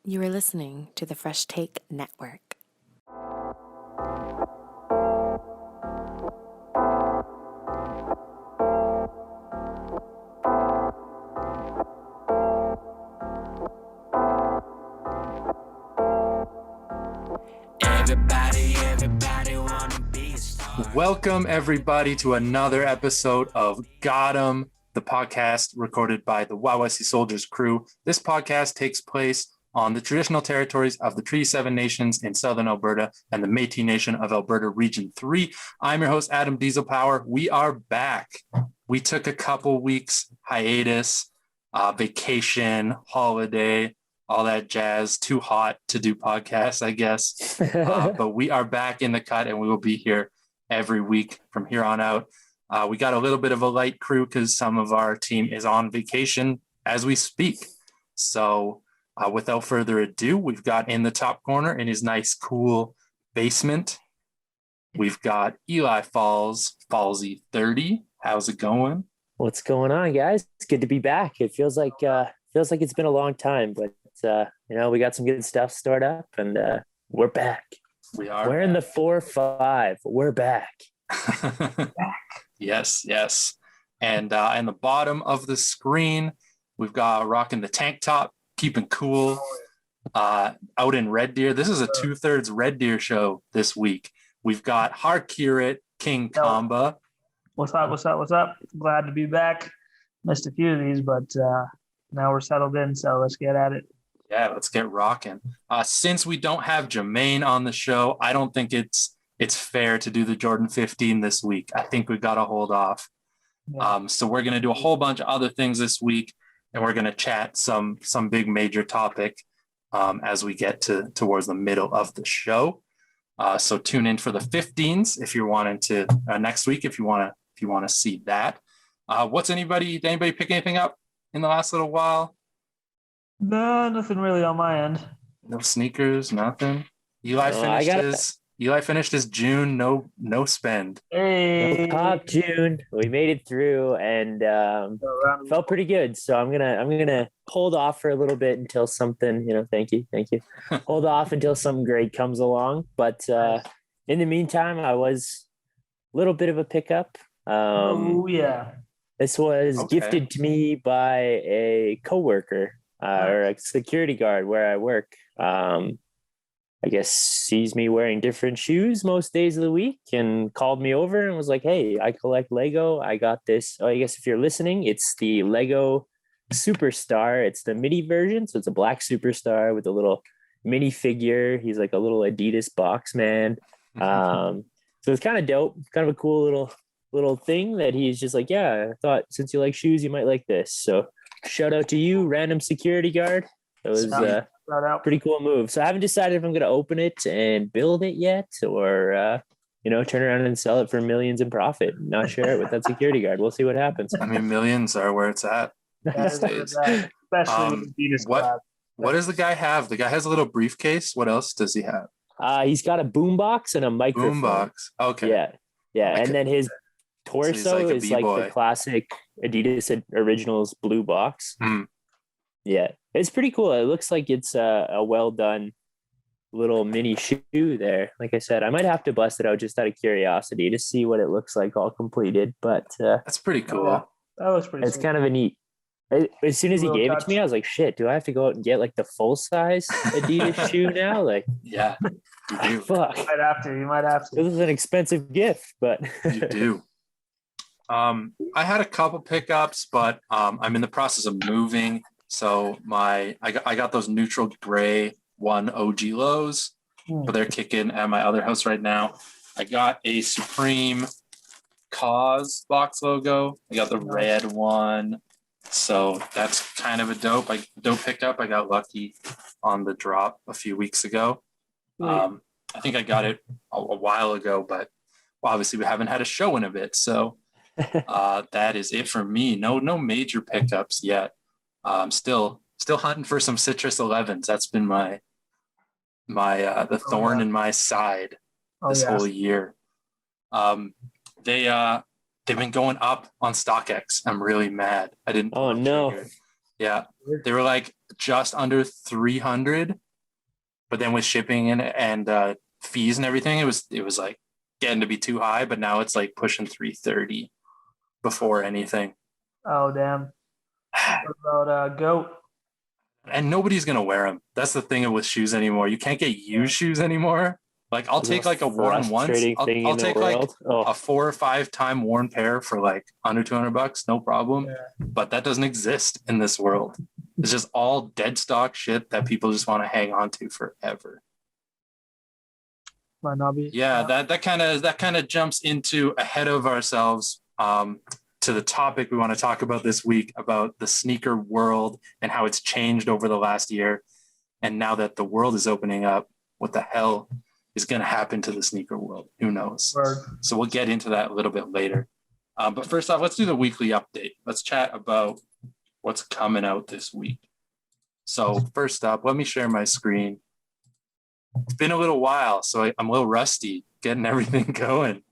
You are listening to the Fresh Take Network. Everybody wanna be a star. Welcome everybody to another episode of Got 'em, the podcast recorded by the YYCSOLEdiers crew. This podcast takes place on the traditional territories of the Treaty 7 nations in southern Alberta and the Métis Nation of Alberta Region 3. I'm your host, Adam Diesel Power. We are back. We took a couple weeks hiatus, vacation, holiday, all that jazz. Too hot to do podcasts, I guess. But we are back in the cut and we will be here every week from here on out. We got a little bit of a light crew because some of our team is on vacation as we speak. So without further ado, we've got in the top corner in his nice, cool basement, we've got Eli Fallsy 30. How's it going? What's going on, guys? It's good to be back. It feels like it's been a long time, but we got some good stuff stored up, and we're back. We're in the 4-5. We're back. Yes. And in the bottom of the screen, we've got rocking the tank top, keeping cool, out in Red Deer. This is a 2/3 Red Deer show this week. We've got Harkirat King Kamba. What's up? Glad to be back. Missed a few of these, but now we're settled in, so let's get at it. Yeah, let's get rocking. Since we don't have Jermaine on the show, I don't think it's fair to do the Jordan 15 this week. I think we've got to hold off. Yeah. So we're going to do a whole bunch of other things this week, and we're going to chat some big major topic as we get towards the middle of the show. So tune in for the 15s if you're wanting to next week if you want to see that. Did anybody pick anything up in the last little while? No, nothing really on my end. No sneakers, nothing. Eli finished his June no spend. Hey, top June. We made it through and felt pretty good. So I'm gonna hold off for a little bit until something. Thank you. Hold off until something great comes along. But in the meantime, I was a little bit of a pickup. This was gifted to me by a coworker or a security guard where I work. I guess sees me wearing different shoes most days of the week and called me over and was like, "Hey, I collect Lego. I got this." Oh, I guess if you're listening, it's the Lego Superstar. It's the mini version. So it's a black Superstar with a little mini figure. He's like a little Adidas box man. So it's kind of dope. Kind of a cool little thing that he's just like, "Yeah, I thought since you like shoes, you might like this." So shout out to you, random security guard. It was pretty cool move. So I haven't decided if I'm going to open it and build it yet or, turn around and sell it for millions in profit and not share it with that security guard. We'll see what happens. I mean, millions are where it's at these days. Especially with Adidas. What does the guy have? The guy has a little briefcase. What else does he have? He's got a boombox and a microphone. Boombox. Okay. Yeah. And then his torso is like the classic Adidas Originals blue box. Mm. Yeah, it's pretty cool. It looks like it's a well done little mini shoe there. Like I said, I might have to bust it out just out of curiosity to see what it looks like all completed. But that's pretty cool. Yeah, that looks pretty. It's kind of a neat. As soon as he gave it to me, I was like, "Shit, do I have to go out and get like the full size Adidas shoe now?" Like, yeah, you do. Fuck, you might have to. This is an expensive gift, but you do. I had a couple pickups, but I'm in the process of moving. So I got those neutral gray one OG lows, but they're kicking at my other house right now. I got a Supreme Cause box logo. I got the red one. So that's kind of a dope pickup. I got lucky on the drop a few weeks ago. I think I got it a while ago, but obviously we haven't had a show in a bit. So that is it for me. No major pickups yet. I'm still hunting for some Citrus 11s. That's been my the thorn in my side this whole year. They've been going up on StockX. I'm really mad. I didn't. Oh no! Yeah. They were like just under 300, but then with shipping and fees and everything, it was like getting to be too high, but now it's like pushing 330 before anything. Oh damn. What about goat? And nobody's gonna wear them. That's the thing with shoes anymore. You can't get used shoes anymore. Like I'll The take most like a worn once. frustrating thing I'll in the take like world. Oh, a 4 or 5 time worn pair for like under $200, no problem. Yeah. But that doesn't exist in this world. It's just all dead stock shit that people just want to hang on to forever. Might not be. Yeah, that kind of jumps into ahead of ourselves to the topic we want to talk about this week about the sneaker world and how it's changed over the last year. And now that the world is opening up, what the hell is going to happen to the sneaker world? Who knows? Word. So we'll get into that a little bit later. But first off, let's do the weekly update. Let's chat about what's coming out this week. So first up, let me share my screen. It's been a little while, so I'm a little rusty getting everything going.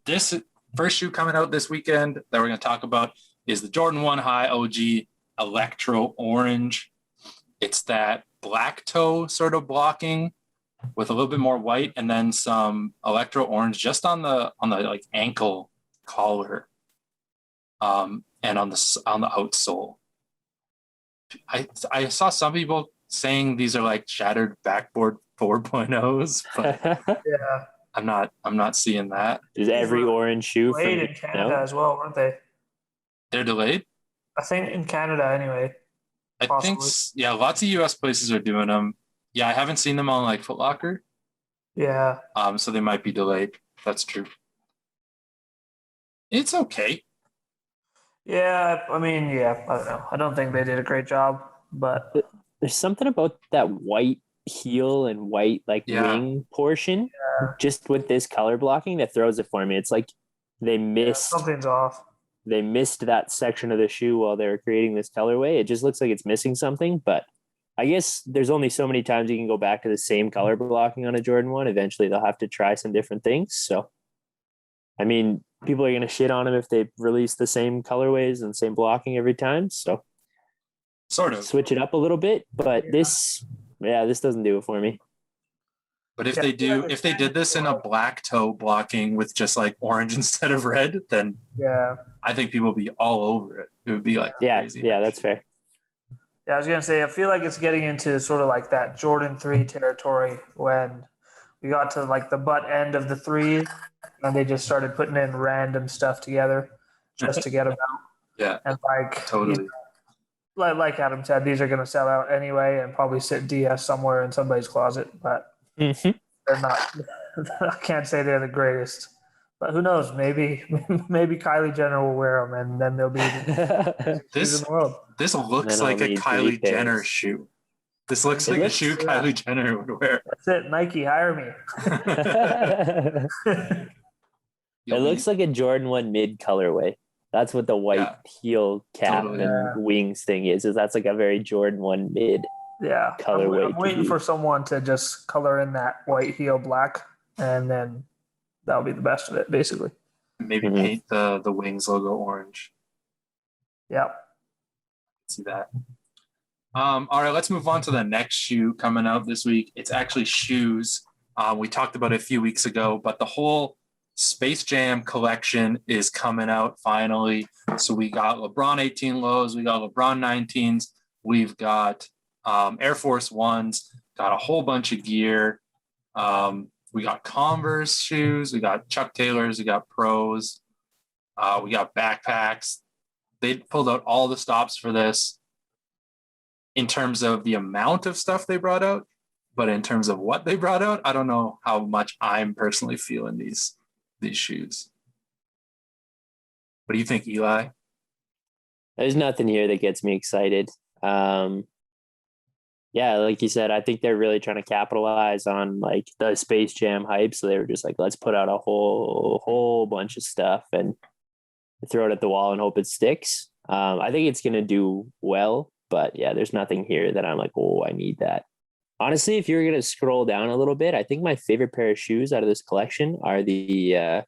This first shoe coming out this weekend that we're going to talk about is the Jordan 1 High OG Electro Orange. It's that black toe sort of blocking with a little bit more white and then some electro orange just on the like ankle collar and on the outsole. I saw some people saying these are like shattered backboard 4.0s, but Yeah. I'm not seeing that. is every orange shoe Delayed from in Canada as well, weren't they? They're delayed. I think in Canada anyway. I think Possibly. yeah, lots of US places are doing them. Yeah, I haven't seen them on like Foot Locker. Yeah. So they might be delayed. That's true. It's okay. Yeah. I mean, yeah. I don't know. I don't think they did a great job, but There's something about that white heel and white like Yeah. wing portion just with this color blocking that throws it for me. It's like they missed something's off. that section of the shoe while they were creating this colorway. It just looks like it's missing something, but I guess there's only so many times you can go back to the same color blocking on a Jordan 1. Eventually they'll have to try some different things. So, I mean, people are going to shit on them if they release the same colorways and same blocking every time. So Sort of. switch it up a little bit, but this doesn't do it for me. But if Yeah, if they did this in a black toe blocking with just like orange instead of red, then Yeah. I think people would be all over it. It would be like Yeah, crazy. yeah, that's fair. Yeah, I was gonna say I feel like it's getting into sort of like that Jordan 3 territory when we got to like the butt end of the 3 and they just started putting in random stuff together just to get them out. Yeah, And like totally. like Adam said, these are gonna sell out anyway and probably sit DS somewhere in somebody's closet, but Mhm. they're not. I can't say they're the greatest, but who knows? Maybe Kylie Jenner will wear them, and then they'll be the shoes in the world. This looks Then I'll like a need Kylie 3 pairs. Jenner shoe. This looks It like a looks- shoe yeah. Kylie Jenner would wear. That's it. Nike, hire me. It looks like a Jordan 1 mid colorway. That's what the white Yeah. heel cap Totally. and wings thing is that's like a very Jordan 1 mid. Yeah, Colorway I'm waiting to for be. someone to just color in that white heel black, and then that'll be the best of it, basically. Maybe Mhm. paint the wings logo orange. Yeah. See that. All right, let's move on to the next shoe coming out this week. It's actually shoes. We talked about it a few weeks ago, but the whole Space Jam collection is coming out finally. So we got LeBron 18 lows, we got LeBron 19s, we've got Air Force Ones, got a whole bunch of gear. We got Converse shoes, we got Chuck Taylors, we got Pros, we got backpacks. They pulled out all the stops for this in terms of the amount of stuff they brought out, but in terms of what they brought out, I don't know how much I'm personally feeling these shoes. What do you think, Eli? There's nothing here that gets me excited. Yeah, like you said, I think they're really trying to capitalize on like the Space Jam hype. So they were just like, let's put out a whole bunch of stuff and throw it at the wall and hope it sticks. I think it's going to do well, but yeah, there's nothing here that I'm like, oh, I need that. Honestly, if you're going to scroll down a little bit, I think my favorite pair of shoes out of this collection are the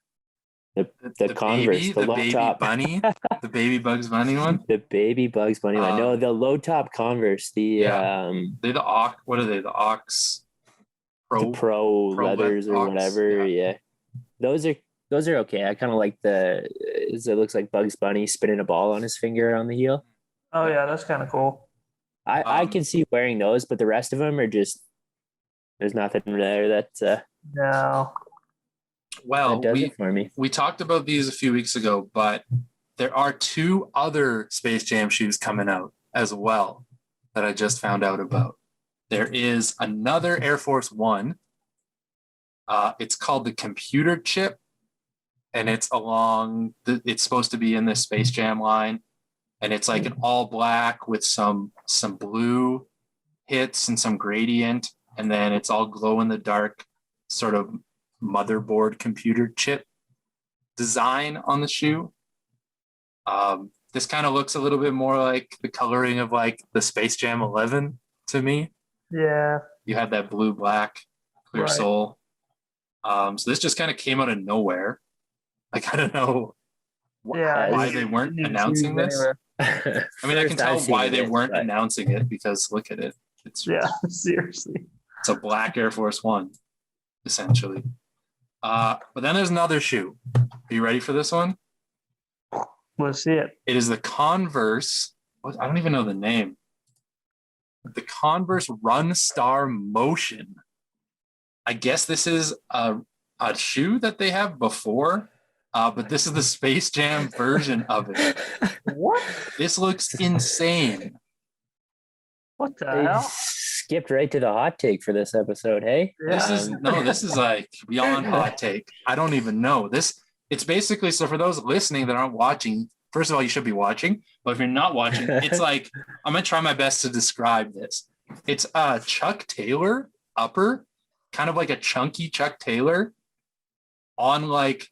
The Converse, baby, the low baby top. bunny, the baby Bugs Bunny one. The baby Bugs Bunny one. No, the low top Converse. They the Ox. What are they? The Ox the Pro leathers or Ox, whatever. Yeah. Those are okay. I kind of like it looks like Bugs Bunny spinning a ball on his finger on the heel. Oh yeah, that's kind of cool. I can see wearing those, but the rest of them are just there's nothing there that No. Well, that does it for me. We talked about these a few weeks ago, but there are 2 other Space Jam shoes coming out as well that I just found out about. There is another Air Force One. It's called the Computer Chip, and it's it's supposed to be in the Space Jam line, and it's like an all black with some blue hits and some gradient, and then it's all glow in the dark sort of motherboard computer chip design on the shoe. This kind of looks a little bit more like the coloring of like the Space Jam 11 to me. Yeah. You had that blue black clear Right. sole. So this just kind of came out of nowhere. Like I don't know why they weren't announcing this. I mean, I can tell why they weren't announcing it because look at it. It's seriously. It's a black Air Force One, essentially. But then there's another shoe. Are you ready for this one? Let's see it. It is the Converse. I don't even know the name. The Converse Run Star Motion. I guess this is a shoe that they have before, but this is the Space Jam version of it. What? This looks insane. What the hell? Skipped right to the hot take for this episode, hey? This is like beyond hot take. I don't even know. It's basically, so for those listening that aren't watching, first of all, you should be watching, but if you're not watching, it's like, I'm going to try my best to describe this. It's a Chuck Taylor upper, kind of like a chunky Chuck Taylor on like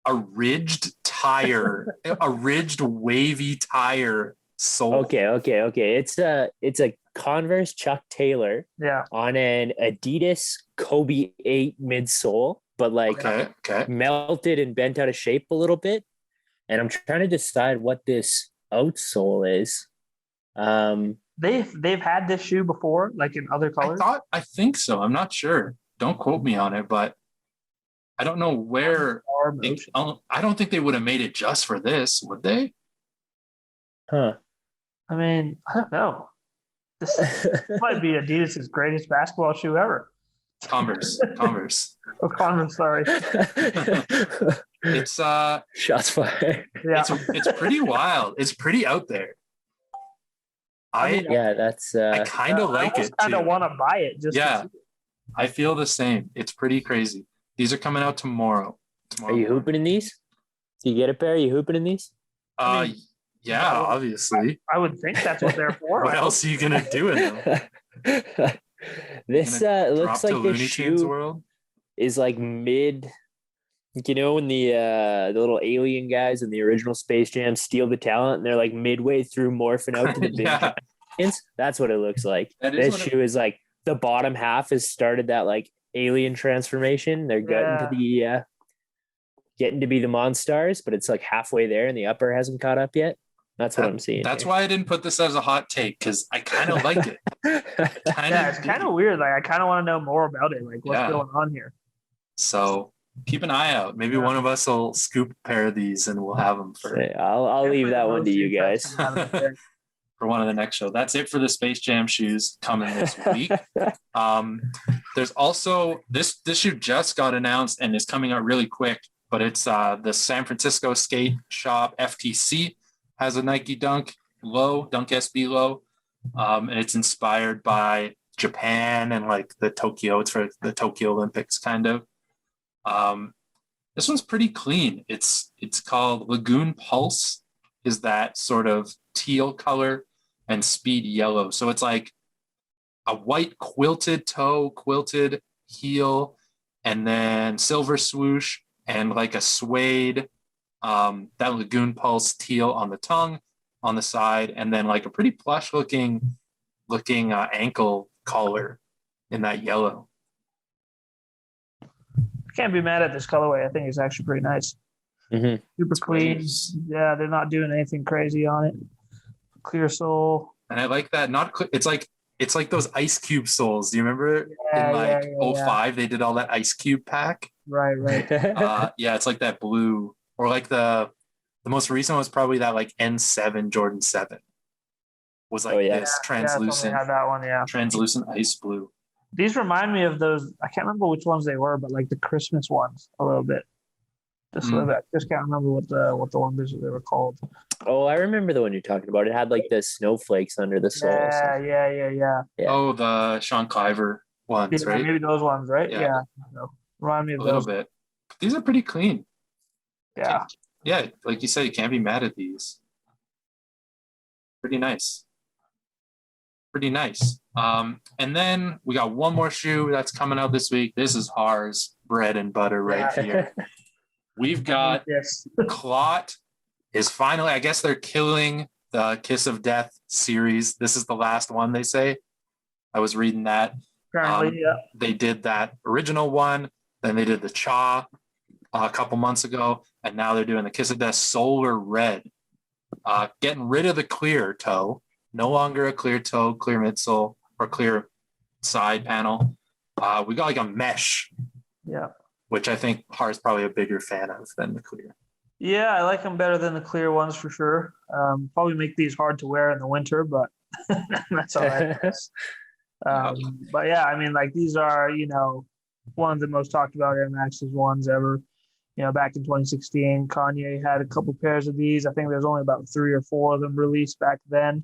a ridged tire, a ridged wavy tire sole. Okay. It's a Converse Chuck Taylor on an Adidas Kobe 8 midsole, but like melted and bent out of shape a little bit. And I'm trying to decide what this outsole is. They've had this shoe before, like in other colors. I think so. I'm not sure. Don't quote me on it, but I don't know where. I don't think they would have made it just for this, would they? Huh. I mean, I don't know. This might be Adidas' greatest basketball shoe ever. Converse. Oh, Converse, sorry. It's shots fired. Yeah. It's pretty wild. It's pretty out there. I kind of like it. I kind of want to buy it. Just to see it. I feel the same. It's pretty crazy. These are coming out tomorrow. Are you hooping in these? Do you get a pair? Are you hooping in these? Yeah, obviously. I would think that's what they're for. What else are you gonna do in them? This looks like the shoe world is like mid. You know when the little alien guys in the original Space Jam steal the talent, and they're like midway through morphing out to the big giants? That's what it looks like. This shoe is like the bottom half has started that like alien transformation. They're getting to be the Monstars, but it's like halfway there, and the upper hasn't caught up yet. That's what I'm seeing. That's why I didn't put this as a hot take, because I kind of like it. It's kind of weird. Like I kind of want to know more about it. Like what's going on here. So keep an eye out. Maybe one of us will scoop a pair of these, and we'll have them for. I'll leave that one to you guys for one of the next show. That's it for the Space Jam shoes coming this week. There's also this shoe just got announced and is coming out really quick, but it's the San Francisco skate shop FTC has a Nike Dunk SB low, and it's inspired by Japan and like it's for the Tokyo Olympics kind of. This one's pretty clean. It's called Lagoon Pulse, is that sort of teal color, and Speed Yellow. So it's like a white quilted toe, quilted heel, and then silver swoosh and like a suede, that Lagoon Pulse teal on the tongue, on the side, and then like a pretty plush looking ankle collar in that yellow. can't be mad at this colorway. I think it's actually pretty nice. Mm-hmm. Super clean. Nice. Yeah, they're not doing anything crazy on it. Clear sole. And I like that. It's like those ice cube soles. Do you remember Yeah, in like yeah. 05 they did all that ice cube pack? Right. Yeah, it's like that blue, or like the most recent was probably that like N7 Jordan 7 was like this translucent, had that one. Yeah, translucent ice blue. these remind me of those. I can't remember which ones they were, but like the Christmas ones a little bit. Just a little bit. Just can't remember what the ones they were called. Oh, I remember the one you're talking about. It had like the snowflakes under the sole. Yeah. Oh, the Sean Cliver ones, Yeah, right? maybe those ones, right? Yeah. Yeah. So, remind me of A little those. bit. These are pretty clean. Yeah. Yeah, like you said, you can't be mad at these. Pretty nice. And then we got one more shoe that's coming out this week. This is Har's bread and butter right here. We've got Clot is finally, I guess they're killing the Kiss of Death series. This is the last one, they say. I was reading that. Apparently, They did that original one, then they did the Cha a couple months ago, and now they're doing the Kiss of Death Solar Red. Getting rid of the clear toe. No longer a clear toe, clear midsole, or clear side panel. We got like a mesh. Yeah. Which I think Har's probably a bigger fan of than the clear. Yeah, I like them better than the clear ones for sure. Probably make these hard to wear in the winter, but that's all right. But yeah, I mean, like these are, one of the most talked about Air Max's ones ever. Back in 2016, Kanye had a couple pairs of these. I think there's only about 3 or 4 of them released back then.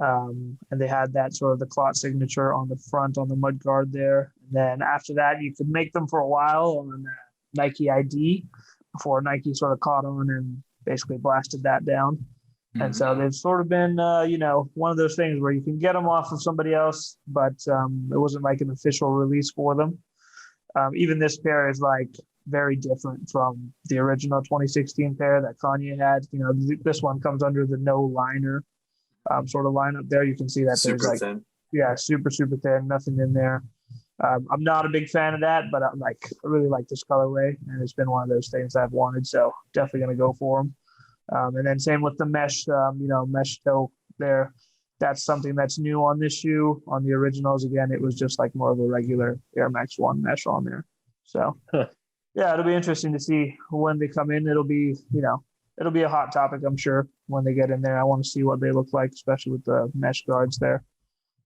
And they had that sort of the Clot signature on the front on the mud guard there. And then after that, you could make them for a while on Nike ID before Nike sort of caught on and basically blasted that down. Mm-hmm. And so they've sort of been, one of those things where you can get them off of somebody else, but it wasn't like an official release for them. Even this pair is like very different from the original 2016 pair that Kanye had. This one comes under the no liner sort of lineup there. You can see that super there's thin. Super thin, nothing in there. I'm not a big fan of that, but I really like this colorway, and it's been one of those things I've wanted, so definitely going to go for them. And then same with the mesh, mesh toe there. That's something that's new on this shoe. On the originals, again, it was just like more of a regular Air Max 1 mesh on there. So, yeah, it'll be interesting to see when they come in. It'll be a hot topic, I'm sure, when they get in there. I want to see what they look like, especially with the mesh guards there.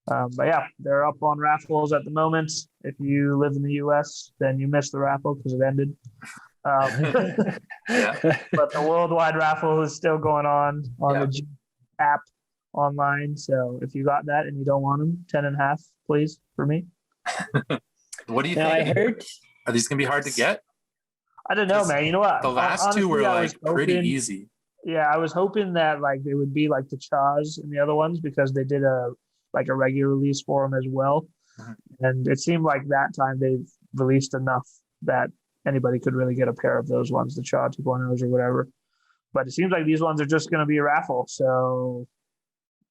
But yeah, they're up on raffles at the moment. If you live in the US, then you missed the raffle because it ended. But the worldwide raffle is still going on the app online. So if you got that and you don't want them, 10.5, please, for me. What do you think? I heard. Are these going to be hard to get? I don't know, man. You know what? The last Honestly, two were like pretty easy. Yeah, I was hoping that like they would be like the Chas and the other ones because they did a regular release for them as well. Mm-hmm. And it seemed like that time they've released enough that anybody could really get a pair of those ones, the Cha 2.0s or whatever. But it seems like these ones are just going to be a raffle. So,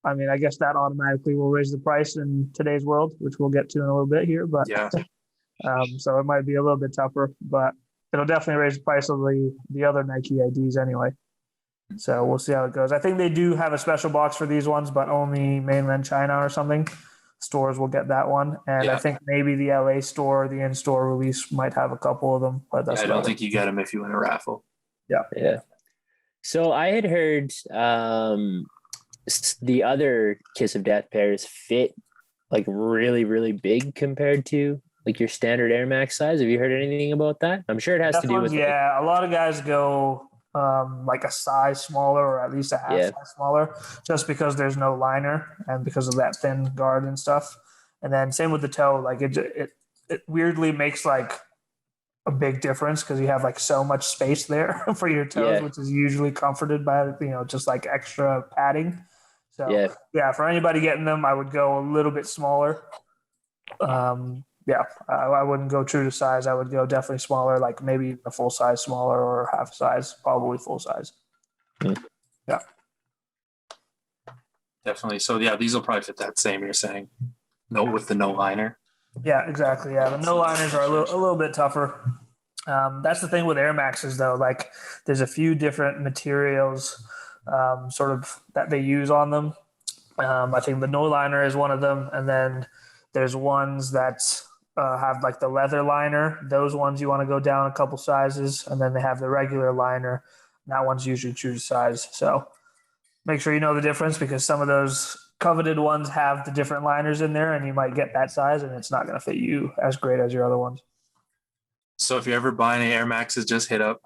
I mean, I guess that automatically will raise the price in today's world, which we'll get to in a little bit here. But so it might be a little bit tougher, but it'll definitely raise the price of the other Nike IDs anyway. So we'll see how it goes. I think they do have a special box for these ones, but only mainland China or something. Stores will get that one. And I think maybe the LA store, the in-store release might have a couple of them. But that's I don't think you get them if you win a raffle. Yeah. So I had heard the other Kiss of Death pairs fit like really, really big compared to like your standard Air Max size. Have you heard anything about that? I'm sure it has to do with a lot of guys go like a size smaller or at least a half size smaller just because there's no liner and because of that thin guard and stuff. And then same with the toe, like it weirdly makes like a big difference because you have like so much space there for your toes, which is usually comforted by just like extra padding. So for anybody getting them, I would go a little bit smaller. I wouldn't go true to size. I would go definitely smaller, like maybe a full size smaller or half size, probably full size. Yeah. Definitely. So these will probably fit that same, you're saying. No, with the no liner. Yeah, exactly. Yeah. The no liners are a little bit tougher. That's the thing with Air Maxes, though. Like, there's a few different materials, sort of that they use on them. I think the no liner is one of them, and then there's ones that have like the leather liner. Those ones you want to go down a couple sizes, and then they have the regular liner. That one's usually true size. So make sure you know the difference, because some of those coveted ones have the different liners in there, and you might get that size, and it's not going to fit you as great as your other ones. So if you're ever buying any Air Maxes, just hit up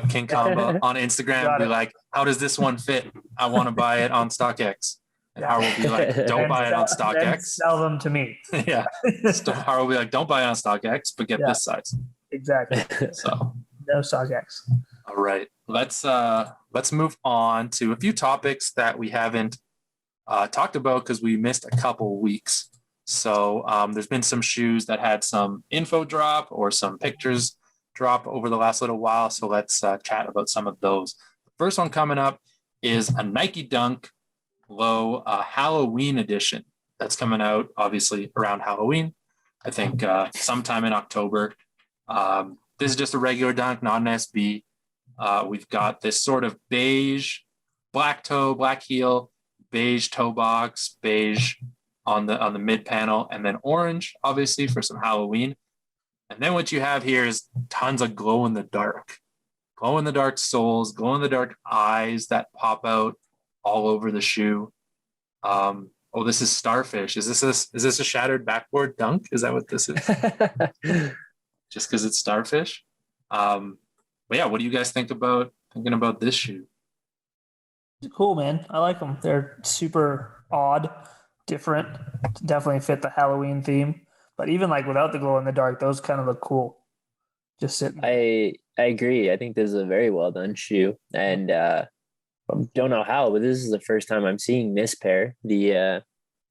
King Combo on Instagram. Be like, how does this one fit? I want to buy it on StockX. And Har will be like, don't buy it on StockX. Sell them to me. Yeah. Har will be like, don't buy it on StockX, but get this size. Exactly. So no StockX. All right. Let's move on to a few topics that we haven't talked about because we missed a couple weeks. So there's been some shoes that had some info drop or some pictures drop over the last little while. So let's chat about some of those. The first one coming up is a Nike Dunk Low Halloween edition that's coming out obviously around Halloween. I think sometime in October. This is just a regular dunk, not an SB. We've got this sort of beige, black toe, black heel, beige toe box, beige on the mid panel, and then orange, obviously, for some Halloween. And then what you have here is tons of glow in the dark soles, glow in the dark eyes that pop out all over the shoe. Oh, this is Starfish. Is this a shattered backboard dunk? Is that what this is? Just because it's Starfish? But yeah, what do you guys thinking about this shoe? Cool, man. I like them. They're super odd, different. Definitely fit the Halloween theme. But even like without the glow in the dark, those kind of look cool. Just sitting. I agree. I think this is a very well done shoe, and don't know how, but this is the first time I'm seeing this pair. The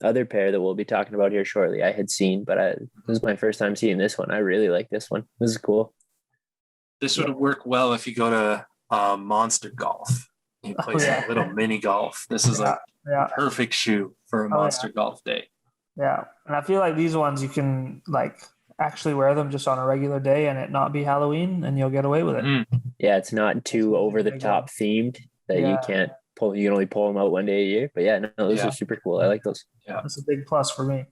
other pair that we'll be talking about here shortly, I had seen, but this is my first time seeing this one. I really like this one. This is cool. This would work well if you go to Monster Golf. You play some little mini golf. This is a perfect shoe for a Monster Golf day. Yeah, and I feel like these ones you can like actually wear them just on a regular day and it not be Halloween, and you'll get away with it. Yeah, it's not too over the top themed that you can't pull. You can only pull them out one day a year. But yeah, no, those are super cool. I like those. Yeah, that's a big plus for me.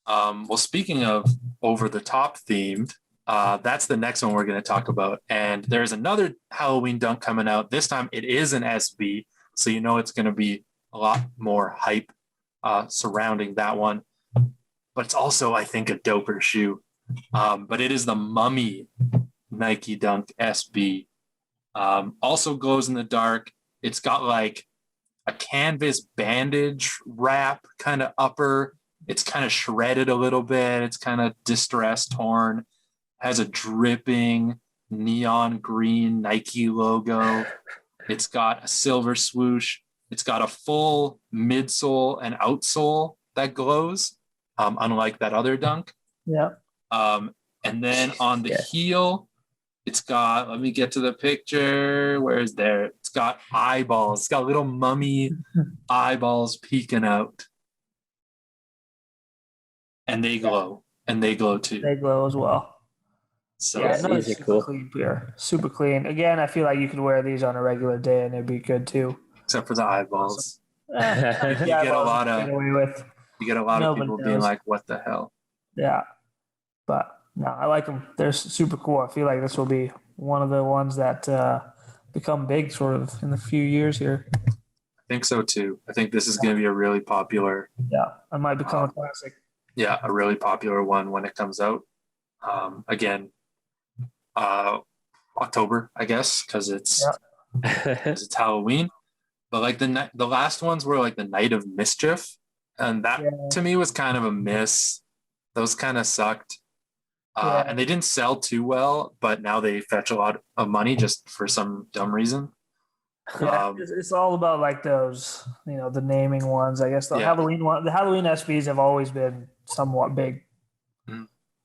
Well, speaking of over the top themed, that's the next one we're going to talk about. And there's another Halloween dunk coming out. This time it is an SB, so you know it's going to be a lot more hype surrounding that one. But it's also, I think, a doper shoe. But it is the Mummy Nike Dunk SB. Also glows in the dark. It's got like a canvas bandage wrap kind of upper. It's kind of shredded a little bit. It's kind of distressed, torn. Has a dripping neon green Nike logo. It's got a silver swoosh. It's got a full midsole and outsole that glows, unlike that other dunk. Yeah. And then on the heel, it's got, let me get to the picture. Where's there? It's got eyeballs. It's got little mummy eyeballs peeking out. And they glow. And they glow too. They glow as well. So these are super cool. clean pair. Super clean. Again, I feel like you could wear these on a regular day and it'd be good too. Except for the eyeballs. You get a lot of people being like, what the hell? Yeah. But no, I like them. They're super cool. I feel like this will be one of the ones that become big sort of in a few years here. I think so too. I think this is going to be a really popular. Yeah, it might become a classic. Yeah, a really popular one when it comes out. Again, October, I guess, because it's Halloween. But like the last ones were like the Night of Mischief, and that to me was kind of a miss. Those kind of sucked. And they didn't sell too well, but now they fetch a lot of money just for some dumb reason. Yeah, it's all about like those, the naming ones. I guess the Halloween SBs have always been somewhat big.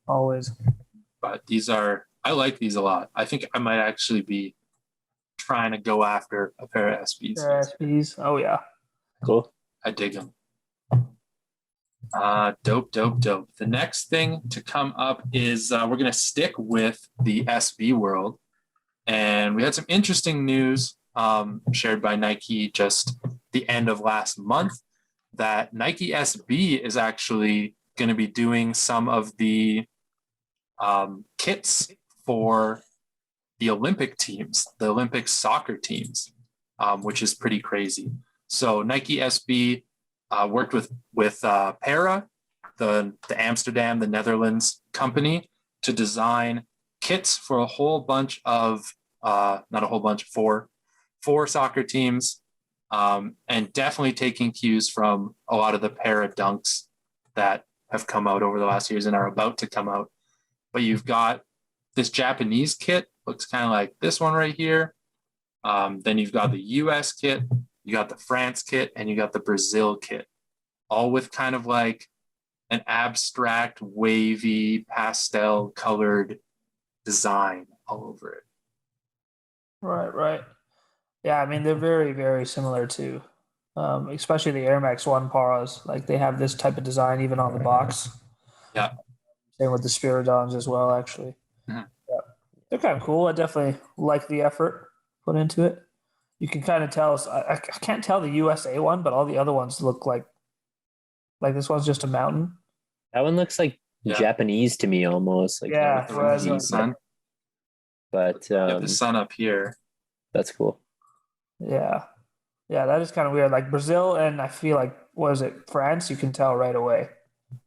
Always. But I like these a lot. I think I might actually be trying to go after a pair of SBs. SBs. Oh yeah. Cool. I dig them. Dope. The next thing to come up is we're going to stick with the SB world. And we had some interesting news shared by Nike just the end of last month that Nike SB is actually going to be doing some of the kits for the Olympic teams, the Olympic soccer teams, which is pretty crazy. So Nike SB worked with Para, the Amsterdam, the Netherlands company, to design kits for a whole bunch of four soccer teams, and definitely taking cues from a lot of the Para dunks that have come out over the last years and are about to come out. But you've got this Japanese kit, looks kind of like this one right here. Then you've got the US kit, you got the France kit, and you got the Brazil kit, all with kind of like an abstract, wavy, pastel colored design all over it. Right. Yeah, I mean, they're very, very similar to, especially the Air Max 1 Paras. Like, they have this type of design even on the box. Yeah. Same with the Spiridons as well, actually. Mhm. Yeah. They're kind of cool. I definitely like the effort put into it. You can kind of tell. I can't tell the USA one, but all the other ones look like this one's just a mountain. That one looks like Japanese to me almost. Like Yeah, With the sun. But The sun up here. That's cool. Yeah, that is kind of weird. Like Brazil and I feel like, what is it, France? You can tell right away.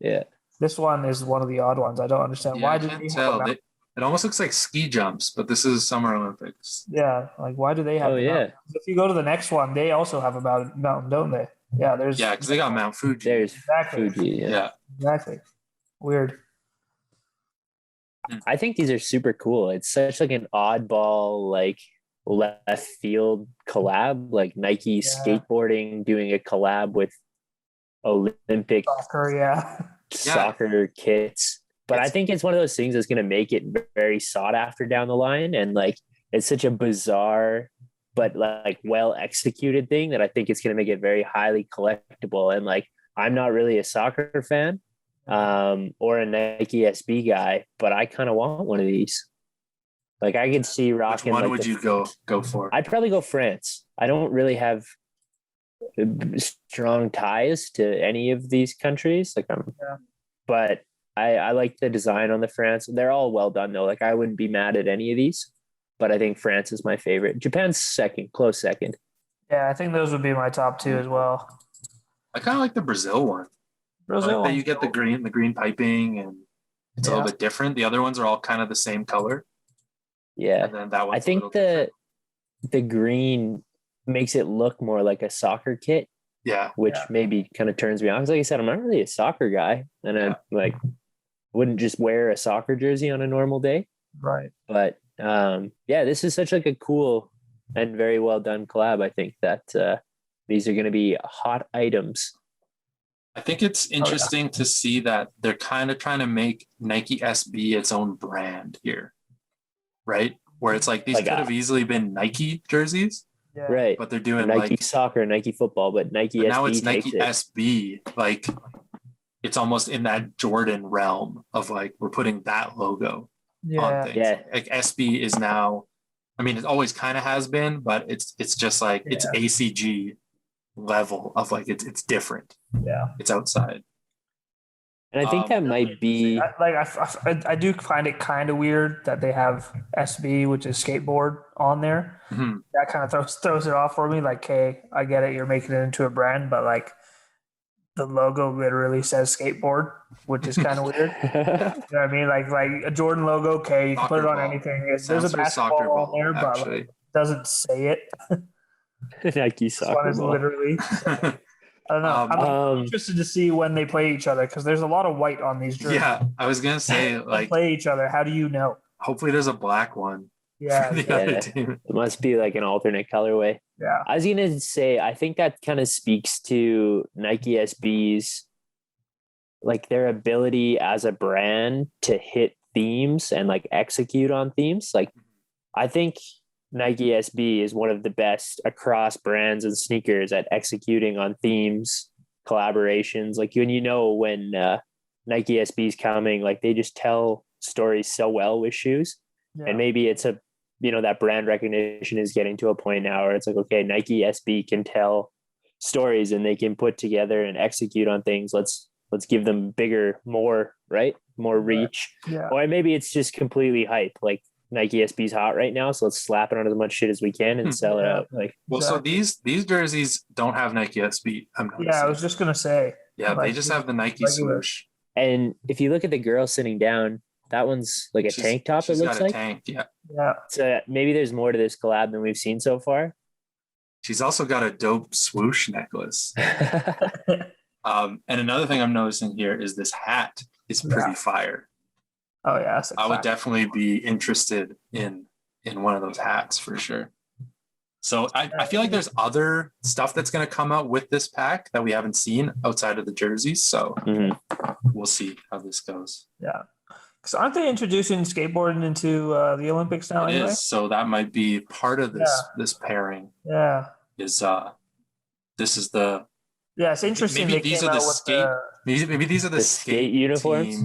Yeah. This one is one of the odd ones. I don't understand. Yeah, Why I do can't they tell. have a It almost looks like ski jumps, but this is Summer Olympics. Yeah, like why do they have? Oh, the yeah. mountain? If you go to the next one, they also have a mountain, don't they? Yeah, there's. Yeah, because they got Mount Fuji. There's Exactly. Fuji. Yeah. Exactly. Weird. I think these are super cool. It's such like an oddball, like left field collab, like Nike skateboarding doing a collab with Olympic Soccer, soccer kits. But I think it's one of those things that's going to make it very sought after down the line. And like, it's such a bizarre, but like well executed thing that I think it's going to make it very highly collectible. And like, I'm not really a soccer fan or a Nike SB guy, but I kind of want one of these. Like I could see rocking. Which one would you go for? I'd probably go France. I don't really have strong ties to any of these countries. Like but I like the design on the France. They're all well done though. Like I wouldn't be mad at any of these, but I think France is my favorite. Japan's second, close second. Yeah, I think those would be my top two as well. I kind of like the Brazil one. Brazil, that you get the green piping, and it's a little bit different. The other ones are all kind of the same color. Yeah, and then that one. I think the green makes it look more like a soccer kit. Yeah, which maybe kind of turns me on. Because like I said, I'm not really a soccer guy, and I like wouldn't just wear a soccer jersey on a normal day. Right. But this is such like a cool and very well done collab. I think that these are going to be hot items. I think it's interesting to see that they're kind of trying to make Nike SB its own brand here, right? Where it's like these could have easily been Nike jerseys, right? But they're doing Nike soccer, Nike football, but Nike SB now it's Nike it. SB. Like it's almost in that Jordan realm of like we're putting that logo on things. Yeah, like SB is now. I mean, it always kind of has been, but it's just like it's ACG level of like it's different. Yeah, it's outside. And I think that might be I do find it kind of weird that they have SB, which is skateboard, on there. Mm-hmm. That kind of throws it off for me. Like, hey, I get it, you're making it into a brand, but like the logo literally says skateboard, which is kind of weird. You know what I mean? Like a Jordan logo, okay, you can put it on anything. There's a basketball on there, but like, it doesn't say it. Nike soccer one is ball. Literally. I don't know. I'm interested to see when they play each other because there's a lot of white on these jerseys. Yeah, I was gonna say like play each other. How do you know? Hopefully, there's a black one. Yeah, for the other team. It must be like an alternate colorway. Yeah, I was gonna say I think that kind of speaks to Nike SB's like their ability as a brand to hit themes and like execute on themes. Like I think Nike SB is one of the best across brands and sneakers at executing on themes collaborations. Like when Nike SB is coming, like they just tell stories so well with shoes. Yeah. And maybe it's that brand recognition is getting to a point now where it's like, okay, Nike SB can tell stories and they can put together and execute on things. Let's give them bigger, more reach. Yeah. Or maybe it's just completely hype. Like Nike SB's hot right now, so let's slap it on as much shit as we can and sell it out. Like, well, exactly. So these jerseys don't have Nike SB. I was just gonna say. Yeah, they just have the Nike swoosh. And if you look at the girl sitting down, that one's like a tank top. It looks like tank. Yeah. So maybe there's more to this collab than we've seen so far. She's also got a dope swoosh necklace. And another thing I'm noticing here is this hat is pretty fire. Oh yeah, I would definitely be interested in one of those hats for sure. So I feel like there's other stuff that's going to come out with this pack that we haven't seen outside of the jerseys. So we'll see how this goes. Yeah. Because aren't they introducing skateboarding into the Olympics now? It anyway? is. So that might be part of this pairing. Yeah. Is this is the it's interesting. Maybe these are the skate. Maybe these are the skate uniforms.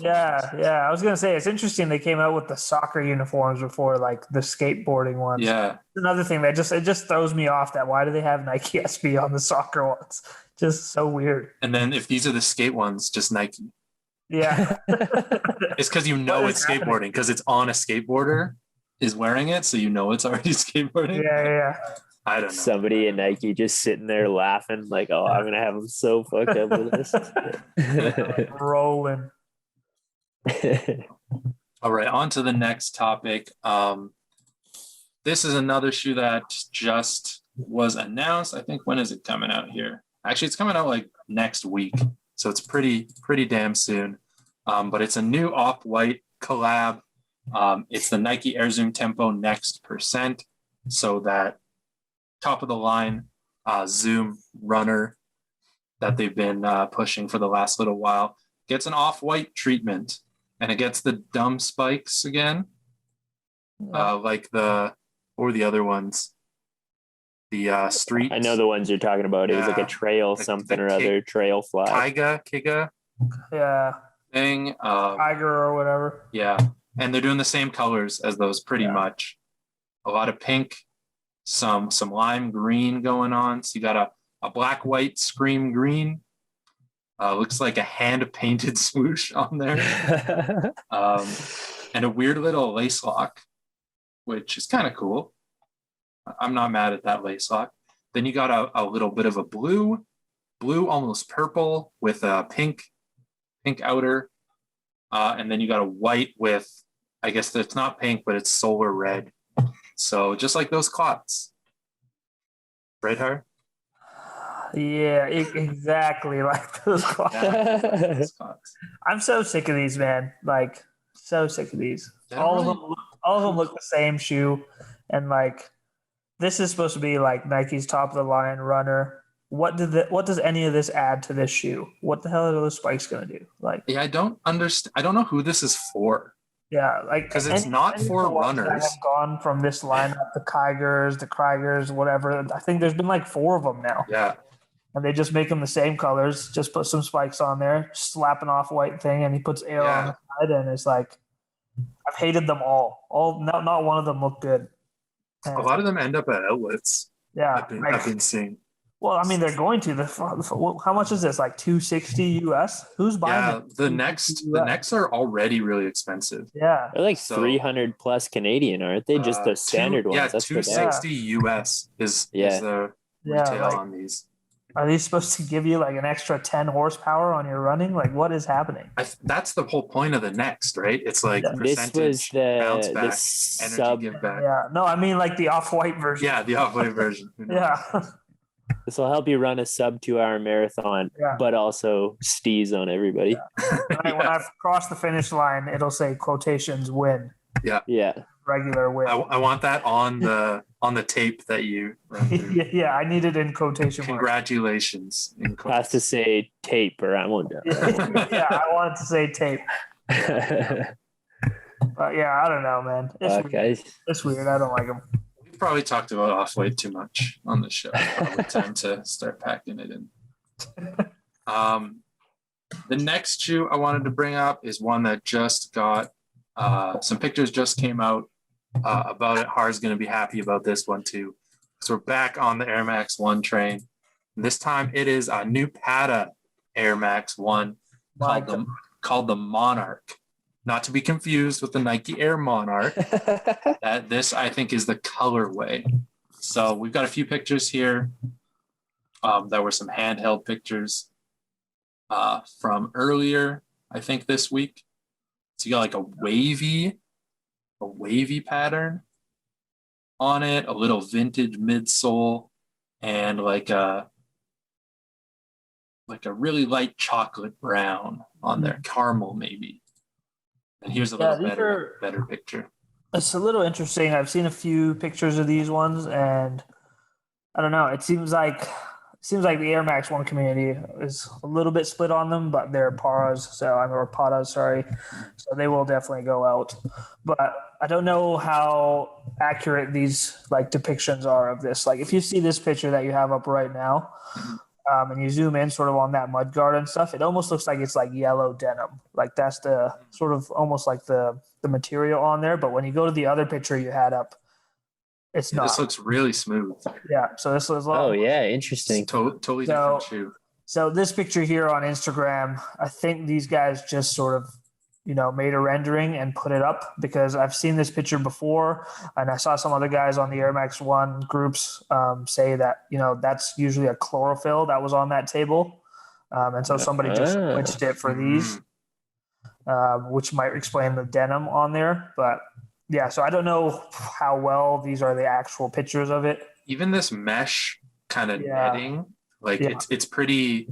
Yeah. I was gonna say it's interesting. They came out with the soccer uniforms before like the skateboarding ones. Yeah. Another thing that it just throws me off. That why do they have Nike SB on the soccer ones? Just so weird. And then if these are the skate ones, just Nike. Yeah. It's because it's skateboarding because it's on a skateboarder is wearing it, so it's already skateboarding. Yeah. I don't know. Somebody in Nike just sitting there laughing like, oh, I'm gonna have them so fucked up with this. Rolling. All right, on to the next topic. This is another shoe that just was announced. I think when is it coming out here? Actually, it's coming out like next week, so it's pretty damn soon. But it's a new off-white collab. It's the Nike Air Zoom Tempo Next Percent. So that top of the line Zoom runner that they've been pushing for the last little while gets an off-white treatment, and it gets the dumb spikes again, like the other ones. The street. I know the ones you're talking about. It was like a trail trail fly. Kiga. Yeah. Thing. Tiger or whatever. Yeah. And they're doing the same colors as those pretty much. A lot of pink, some lime green going on. So you got a black, white, scream green. Looks like a hand-painted swoosh on there. And a weird little lace lock, which is kind of cool. I'm not mad at that lace lock. Then you got a little bit of a blue, almost purple with a pink outer. And then you got a white with, I guess it's not pink, but it's solar red. So just like those clots. Right, Har? Yeah, exactly like those clots. I'm so sick of these, man. Like, so sick of these. All of them look the same shoe. And like, this is supposed to be like Nike's top of the line runner. What does any of this add to this shoe? What the hell are those spikes going to do? Like, I don't understand. I don't know who this is for. Yeah, like because it's not for runners. Have gone from this lineup, the Kriegers, whatever. I think there's been like 4 of them now. Yeah, and they just make them the same colors. Just put some spikes on there, slap an off-white thing, and he puts air on the side, and it's like I've hated them all. Not one of them looked good. And a lot of them end up at outlets. Yeah, I've been seeing. Well, I mean, they're going to. How much is this? Like $260 US? Who's buying it? The necks are already really expensive. Yeah, they're like 300 plus Canadian, aren't they? Just the standard ones. Yeah, $260 US is the retail on these. Are these supposed to give you like an extra 10 horsepower on your running? Like, what is happening? That's the whole point of the Next, right? It's like percentage, this was bounce back, the energy give back. Yeah, no, I mean like the off-white version. Yeah, the off-white version. Yeah. This will help you run a sub 2-hour marathon, but also steez on everybody. Yeah. When I cross the finish line, it'll say quotations win. Yeah. Regular win. I want that on the tape that you run through. Yeah, I need it in quotation. Congratulations. Has to say tape or I won't do it. Yeah, I want it to say tape. But yeah, I don't know, man. It's weird. I don't like them. Probably talked about off-white too much on the show. Probably time to start packing it in. The next shoe I wanted to bring up is one that just got some pictures just came out about it. Har's going to be happy about this one too. So we're back on the Air Max 1 train. This time it is a new Pata Air Max 1 called the Monarch. Not to be confused with the Nike Air Monarch. This, I think, is the colorway. So we've got a few pictures here. There were some handheld pictures from earlier, I think, this week. So you got like a wavy pattern on it, a little vintage midsole, and like a really light chocolate brown on there, caramel maybe. And here's a little better picture. It's a little interesting. I've seen a few pictures of these ones, and I don't know. It seems like the Air Max 1 community is a little bit split on them, but they're Patas, sorry. So they will definitely go out. But I don't know how accurate these like depictions are of this. Like if you see this picture that you have up right now, and you zoom in sort of on that mudguard and stuff, it almost looks like it's like yellow denim. Like that's the sort of almost like the material on there. But when you go to the other picture you had up, it's not. This looks really smooth. Yeah. So this was interesting. Totally different shoe. So this picture here on Instagram, I think these guys just sort of, made a rendering and put it up because I've seen this picture before and I saw some other guys on the Air Max 1 groups say that, that's usually a chlorophyll that was on that table. And so somebody just switched it for these, which might explain the denim on there. But yeah, so I don't know how well these are the actual pictures of it. Even this mesh kind of netting, it's pretty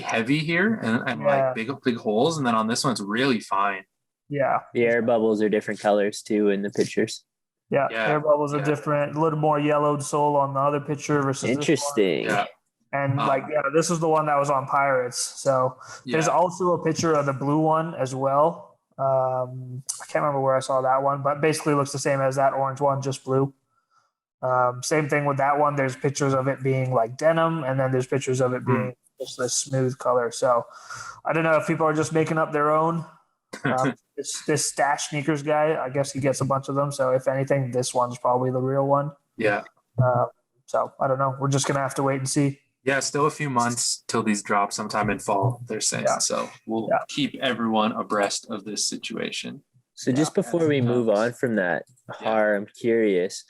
heavy here and like big holes. And then on this one, it's really fine. Yeah. The air bubbles are different colors too in the pictures. Yeah. Air bubbles are different. A little more yellowed sole on the other picture versus interesting. This one. Yeah. And this is the one that was on Pirates. So there's also a picture of the blue one as well. I can't remember where I saw that one, but basically looks the same as that orange one, just blue. Same thing with that one. There's pictures of it being like denim, and then there's pictures of it being just a smooth color. So I don't know if people are just making up their own. This Stash Sneakers guy, I guess he gets a bunch of them. So if anything, this one's probably the real one. Yeah. So I don't know. We're just going to have to wait and see. Yeah, still a few months till these drop sometime in fall, they're saying. Yeah. So we'll keep everyone abreast of this situation. So just before we move on from that, Har, I'm curious.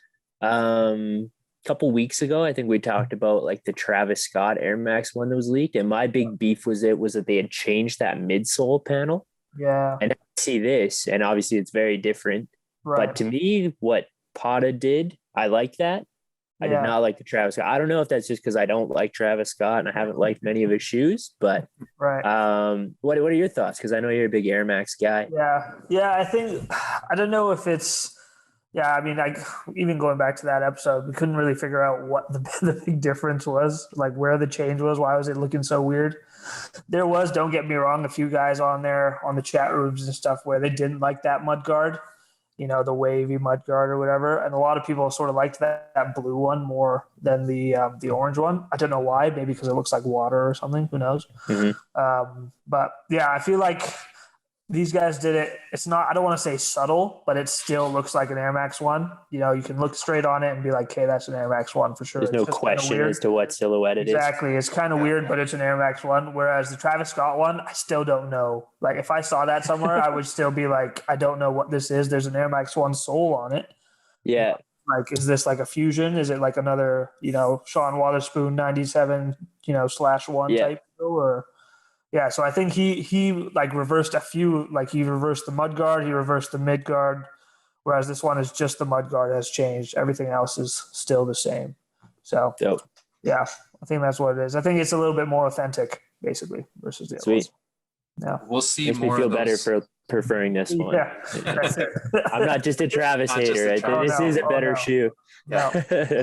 Couple weeks ago, I think we talked about like the Travis Scott Air Max one that was leaked, and my big beef was that they had changed that midsole panel. Yeah. And I see this, and obviously it's very different. Right. But to me, what Pata did, I like that. I did not like the Travis Scott. I don't know if that's just because I don't like Travis Scott and I haven't liked many of his shoes, but what are your thoughts? Because I know you're a big Air Max guy. Yeah. I don't know if it's. Yeah, I mean, even going back to that episode, we couldn't really figure out what the big difference was, like where the change was. Why was it looking so weird? There was, don't get me wrong, a few guys on there on the chat rooms and stuff where they didn't like that mudguard, the wavy mudguard or whatever. And a lot of people sort of liked that blue one more than the orange one. I don't know why, maybe because it looks like water or something. Who knows? Mm-hmm. But yeah, I feel like these guys did it. It's not, I don't want to say subtle, but it still looks like an Air Max 1. You can look straight on it and be like, okay, that's an Air Max 1 for sure. There's no question as to what silhouette it is. Exactly. It's kind of weird, but it's an Air Max 1. Whereas the Travis Scott one, I still don't know. Like if I saw that somewhere, I would still be like, I don't know what this is. There's an Air Max 1 sole on it. Yeah. Like, is this like a fusion? Is it like another, Sean Wotherspoon 97, /1 type deal, or? Yeah, so I think he like reversed a few, like he reversed the mudguard, he reversed the midguard, whereas this one is just the mudguard has changed. Everything else is still the same. So, yeah, I think that's what it is. I think it's a little bit more authentic, basically, versus the other ones. Yeah, we'll see. Makes me feel better for preferring this one. Yeah, that's it. I'm not just a Travis hater. This is a better shoe. Yeah,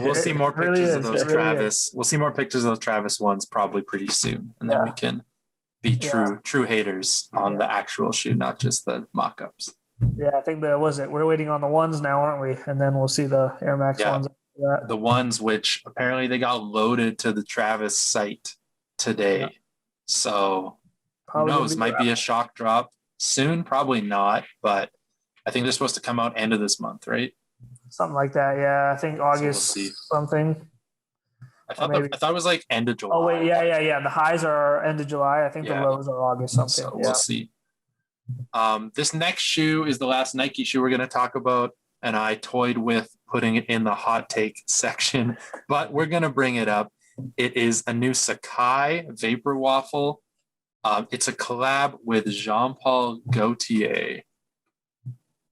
we'll see more pictures of those Travis. We'll see more pictures of those Travis ones probably pretty soon, and then we can be true haters on the actual shoe, not just the mock-ups. Yeah, I think we're waiting on the ones now, aren't we? And then we'll see the Air Max ones. The ones which apparently they got loaded to the Travis site today. Yeah. So Probably who gonna knows? be Might be a shock drop soon. Probably not, but I think they're supposed to come out end of this month, right? something like that. Yeah, I think August see. something. I Or maybe. thought it was like end of July. Oh wait, yeah. The highs are end of July. I think the Yeah. lows are August something. So Yeah. we'll see. This next shoe is the last Nike shoe we're going to talk about, and I toyed with putting it in the hot take section, but we're going to bring it up. It is a new Sakai Vapor Waffle. It's a collab with Jean-Paul Gaultier.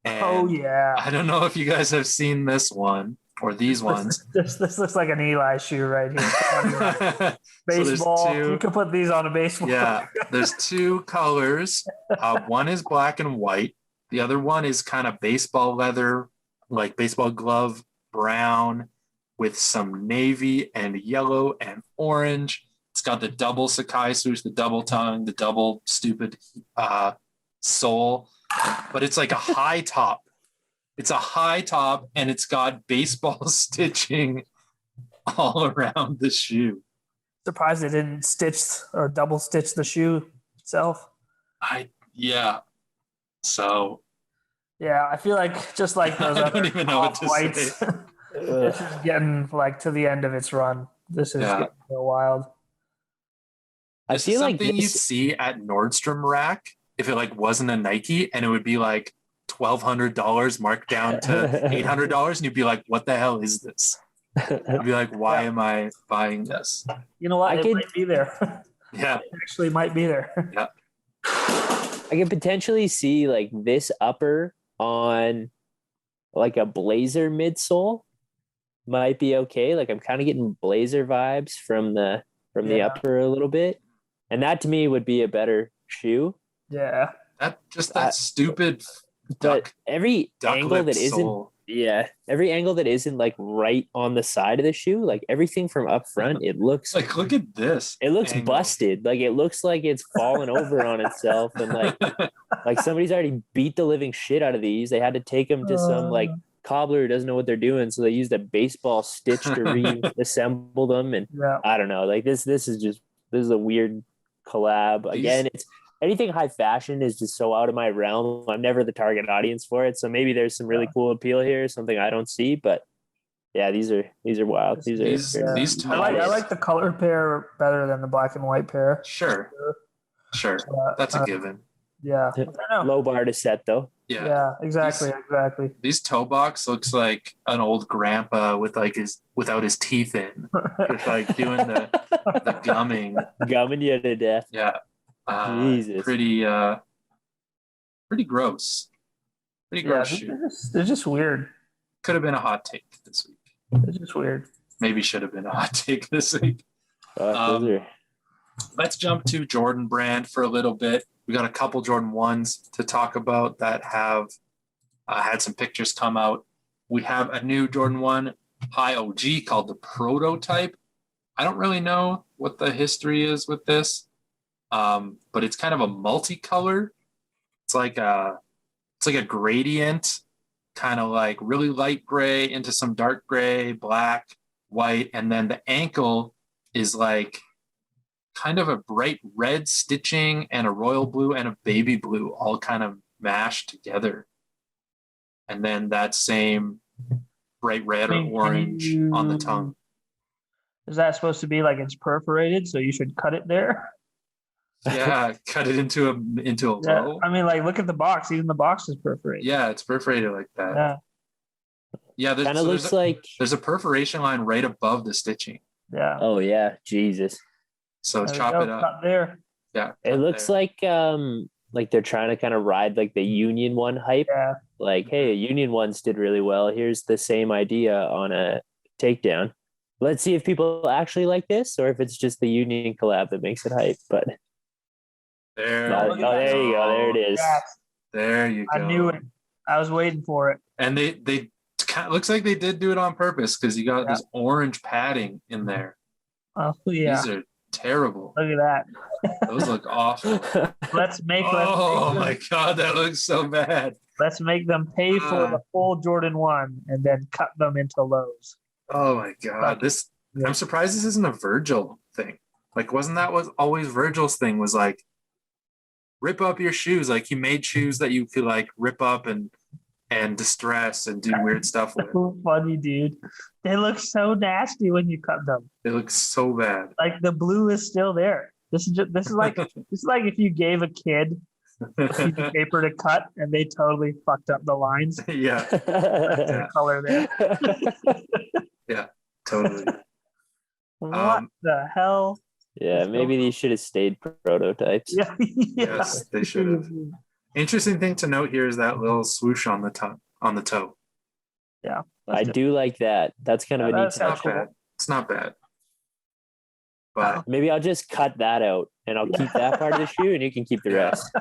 And Oh yeah. I don't know if you guys have seen this one or these ones. This looks like an Eli shoe right here. Come on, Eli. Baseball. So You can put these on a baseball. yeah, there's two colors. One is black and white. The other one is kind of baseball leather, like baseball glove brown with some navy and yellow and orange. It's got the double Sakai swoosh, the double tongue, the double stupid sole, but it's like a high top. It's a high top and it's got baseball stitching all around the shoe. Surprised they didn't stitch or double stitch the shoe itself. Yeah. So Yeah, I feel like just like those I other don't even know what to whites, say. this is getting like to the end of its run. This is getting real wild. I This feel is like something you'd this, see at Nordstrom Rack if it like wasn't a Nike and it would be like $1,200 marked down to $800 and you'd be like, what the hell is this? You'd be like, why am I buying this? You know what? I It could- might be there. Yeah. It actually might be there. Yeah. I could potentially see like this upper on like a Blazer midsole might be okay. Like I'm kind of getting Blazer vibes from the Yeah. upper a little bit, and that to me would be a better shoe. Yeah. That stupid But every duck angle that isn't sole. every angle that isn't like right on the side of the shoe, like everything from up front, it looks Like, look at this. it looks angle. busted. Like it looks like it's fallen over on itself, and like somebody's already beat the living shit out of these. They had to take them to some like cobbler who doesn't know what they're doing, so they used a baseball stitch to reassemble them. And Yeah. I don't know, like this is a weird collab. Again, it's anything high fashion is just so out of my realm. I'm never the target audience for it, so maybe there's some really cool appeal here, something I don't see. But yeah, these are wild. These These I like the color pair better than the black and white pair. Sure. That's a given. Yeah. I know. low bar to set though. Yeah, exactly. These toe box looks like an old grandpa with like without his teeth in, just like doing the gumming. Gumming you to death. Yeah. Jesus. Pretty gross. Pretty Yeah, gross shoe. they're just weird. Could have been a hot take this week. They're just weird. Maybe should have been a hot take this week. Those are Let's jump to Jordan Brand for a little bit. We got a couple Jordan 1s to talk about that have had some pictures come out. We have a new Jordan 1 high OG called the Prototype. I don't really know what the history is with this, but it's kind of a multicolor. It's like a gradient, kind of like really light gray into some dark gray, black, white, and then the ankle is like kind of a bright red stitching and a royal blue and a baby blue all kind of mashed together. And then that same bright red or orange on the tongue. Is that supposed to be like it's perforated, so you should cut it there? Yeah, cut it into a Yeah. low. I mean, like, look at the box. Even the box is perforated. Yeah, it's perforated like that. Yeah. Yeah, kind of looks like. there's a perforation line right above the stitching. Yeah. Oh yeah, Jesus. So There we chop go, it up. cut there. Yeah. It cut looks there. like they're trying to kind of ride like the Union One hype. Yeah. Like, hey, Union Ones did really well. Here's the same idea on a takedown. Let's see if people actually like this or if it's just the Union collab that makes it hype. But There, there you go. There it is. Yes, There you go. I knew it. I was waiting for it. And they looks like they did do it on purpose because you got this orange padding in there. Oh yeah. These are terrible. Look at that. Those look awful. Let's make Oh them, my god, that looks so bad. let's make them pay for the full Jordan 1 and then cut them into lows. Oh my god, I'm surprised this isn't a Virgil thing. Like, wasn't that was always Virgil's thing? Was like, rip up your shoes. Like, he made shoes that you could like rip up and distress and do weird stuff with. So funny, dude. They look so nasty when you cut them. They look so bad. Like the blue is still there. This is like if you gave a kid a piece of paper to cut and they totally fucked up the lines. Yeah. The color there. Yeah, totally. What the hell? Yeah, maybe these should have stayed prototypes. Yeah. Yes, they should have. Interesting thing to note here is that little swoosh on the toe. Yeah, I do like that. That's kind of a neat that's touch. Not bad. It's not bad. But Maybe I'll just cut that out and I'll keep that part of the shoe and you can keep the rest.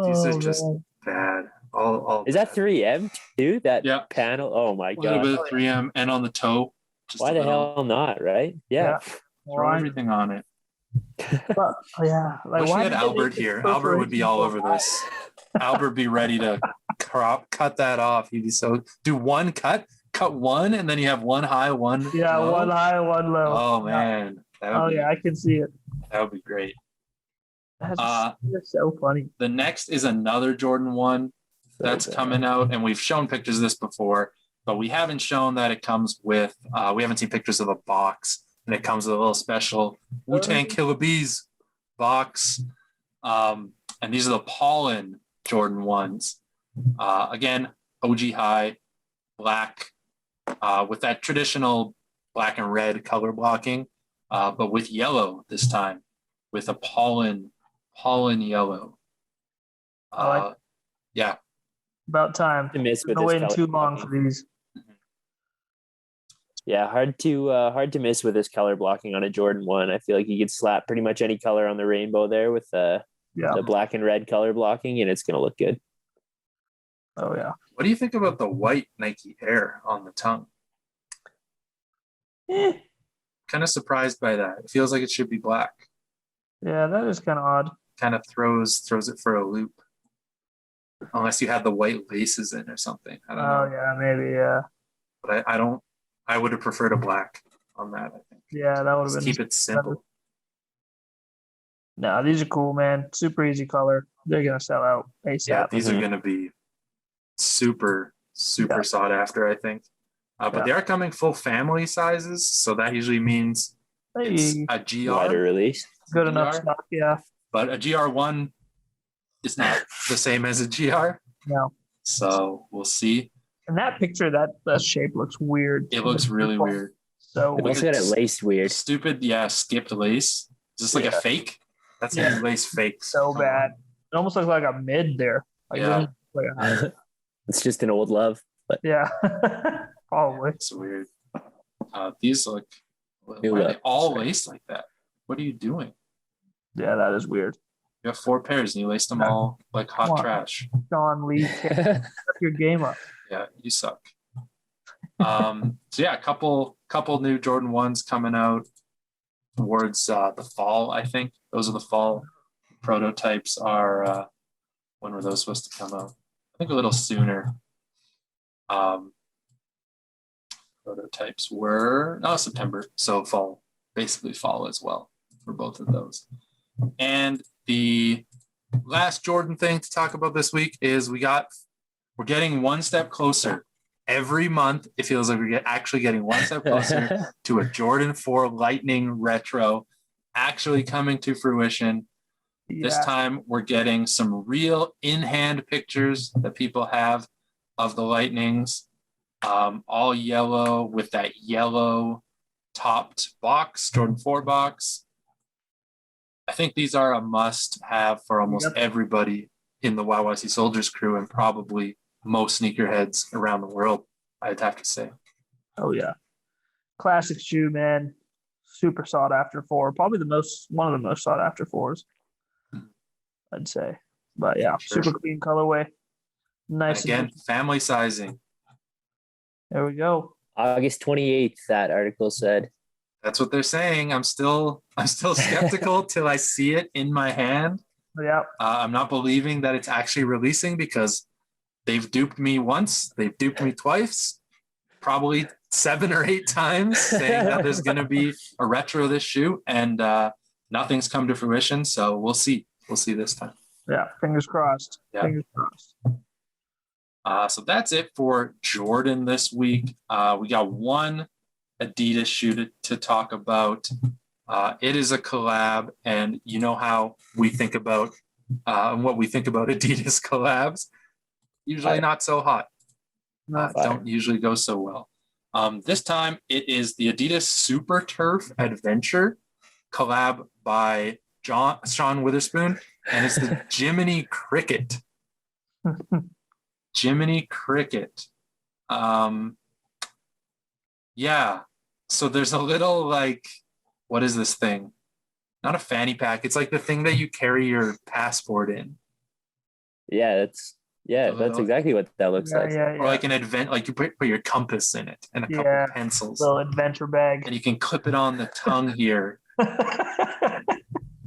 these are just man. bad. All Is that bad. 3M too? That Yeah. panel? Oh my A little god. bit of 3M and on the toe. Just Why a the little. hell not, right? Yeah. Throw Why? everything on it. But, yeah, like Wish we why had did they Albert make the here. Albert would be all over perforations this. Albert be ready to cut that off. He'd be so do one cut one, and then you have one high, one so high? Yeah, low. one high, one low. Oh man, Oh yeah, I can see it. that would be great. That's Uh, so funny. The next is another Jordan 1 that's coming out, and we've shown pictures of this before, but we haven't shown that it comes with. We haven't seen pictures of a box, and it comes with a little special Wu-Tang Killer Bees box. And these are the Pollen Jordan 1s. Again, OG high, black, with that traditional black and red color blocking, but with yellow this time, with a pollen yellow. Yeah. About time. To miss with Been this waiting color too long blocking. for these. Yeah, hard to miss with this color blocking on a Jordan 1. I feel like you could slap pretty much any color on the rainbow there with the black and red color blocking, and it's gonna look good. Oh yeah. What do you think about the white Nike Air on the tongue? Kind of surprised by that. It feels like it should be black. Yeah, that is kind of odd. Kind of throws it for a loop. Unless you had the white laces in or something. I don't know. Oh yeah, maybe yeah. But I would have preferred a black on that, I think. Yeah, that would have Just been. keep it simple. No, these are cool, man. Super easy color. They're gonna sell out ASAP. Yeah, these Mhm. are going to be super Yeah. sought after, I think. But they are coming full family sizes, so that usually means it's Hey, a GR. Wider release. good enough GR. stock. Yeah. But a GR1 is not the same as a GR. No. So we'll see. In that picture, that shape looks weird. It looks really weird. So It weird. also got it laced weird. Stupid, skipped lace. Is this like a fake? That's how you lace fakes. So bad. It almost looks like a mid there. Like, Yeah. it like a high. It's just an old love. But Yeah. Probably. It's weird. These look. Why New are they look. all laced like that? What are you doing? Yeah, that is weird. You have 4 pairs and you laced them all like hot Come on. trash. Sean Lee, step your game up. Yeah, you suck. So yeah, a couple new Jordan 1s coming out towards the fall, I think. Those are the fall prototypes are when were those supposed to come out? I think a little sooner. Prototypes were September, so fall, basically fall as well for both of those. And the last Jordan thing to talk about this week is we're getting one step closer. Every month, it feels like we're actually getting one step closer to a Jordan 4 Lightning Retro actually coming to fruition. This Yeah. time, we're getting some real in-hand pictures that people have of the Lightnings, all yellow with that yellow topped box, Jordan 4 box. I think these are a must-have for almost everybody in the YYC Soldiers crew and probably most sneakerheads around the world, I'd have to say. Oh yeah. Classic shoe, man. Super sought after 4. Probably one of the most sought after 4s. I'd say. But yeah, Sure. super clean colorway. Nice. And again, family sizing. There we go. August 28th, that article said. That's what they're saying. I'm still skeptical till I see it in my hand. Yeah. I'm not believing that it's actually releasing because they've duped me once, they've duped me twice, probably 7 or 8 times saying that there's going to be a retro this shoe, and nothing's come to fruition. So we'll see. We'll see this time. Yeah, fingers crossed. Yeah. Fingers crossed. So that's it for Jordan this week. We got one Adidas shoe to talk about. It is a collab, and you know how we think about and what we think about Adidas collabs. Usually not so hot. Don't usually go so well. This time it is the Adidas Super Turf Adventure collab by Sean Witherspoon, and it's the Jiminy Cricket. Jiminy Cricket. Yeah. So there's a little like, what is this thing? Not a fanny pack. It's like the thing that you carry your passport in. Yeah, that's exactly what that looks like. Or like an advent, like you put your compass in it and a couple of pencils. Little adventure bag. And you can clip it on the tongue here.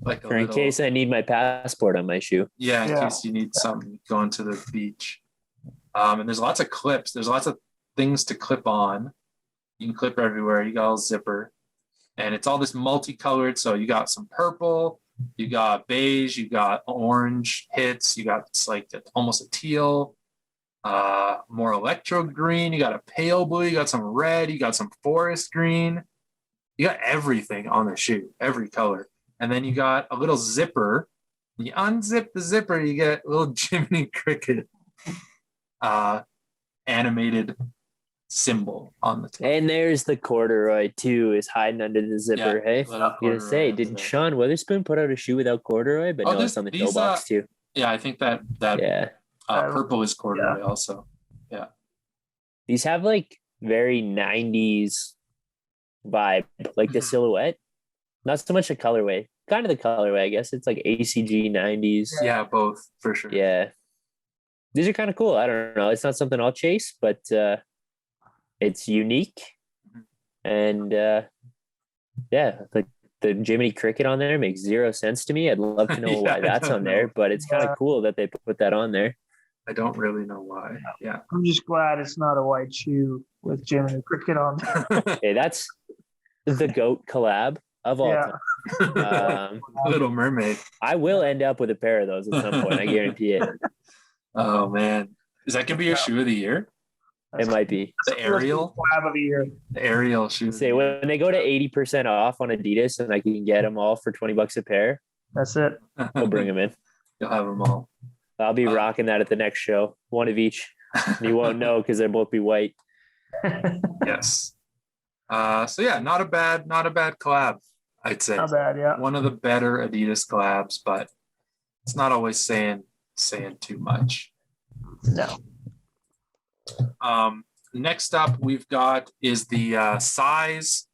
Like in case I need my passport on my shoe. Yeah, in case you need something going to the beach. And there's lots of clips. There's lots of things to clip on. You can clip everywhere. You got a zipper. And it's all this multicolored. So you got some purple, you got beige, you got orange hits, you got like almost a teal, more electro green, you got a pale blue, you got some red, you got some forest green. You got everything on the shoe, every color. And then you got a little zipper. When you unzip the zipper, you get a little Jiminy Cricket animated symbol on the top. And there's the corduroy too, is hiding under the zipper. Hey, I was gonna say, didn't Sean Witherspoon put out a shoe without corduroy? But no, it's on the toe box too. Yeah, I think that purple is corduroy also. Yeah, these have like very 90s vibe, like the silhouette. Not so much a colorway, kind of the colorway, I guess. It's like ACG 90s. Yeah, both for sure. Yeah, these are kind of cool. I don't know. It's not something I'll chase, but it's unique. And like the Jiminy Cricket on there makes zero sense to me. I'd love to know why that's on there, but it's kind of cool that they put that on there. I don't really know why. Yeah. I'm just glad it's not a white shoe with Jiminy Cricket on there. Hey, that's the GOAT collab of all time. Little Mermaid. I will end up with a pair of those at some point. I guarantee it. Oh man, is that gonna be your shoe of the year? It might be the Ariel collab of the year. The Ariel shoe. Say when they go to 80% off on Adidas, and I can get them all for $20 a pair. That's it. We'll bring them in. You'll have them all. I'll be rocking that at the next show. One of each. You won't know because they'll both be white. Yes. So yeah, not a bad collab, I'd say. Not bad, yeah. One of the better Adidas collabs, but it's not always saying too much. No. Next up we've got is the size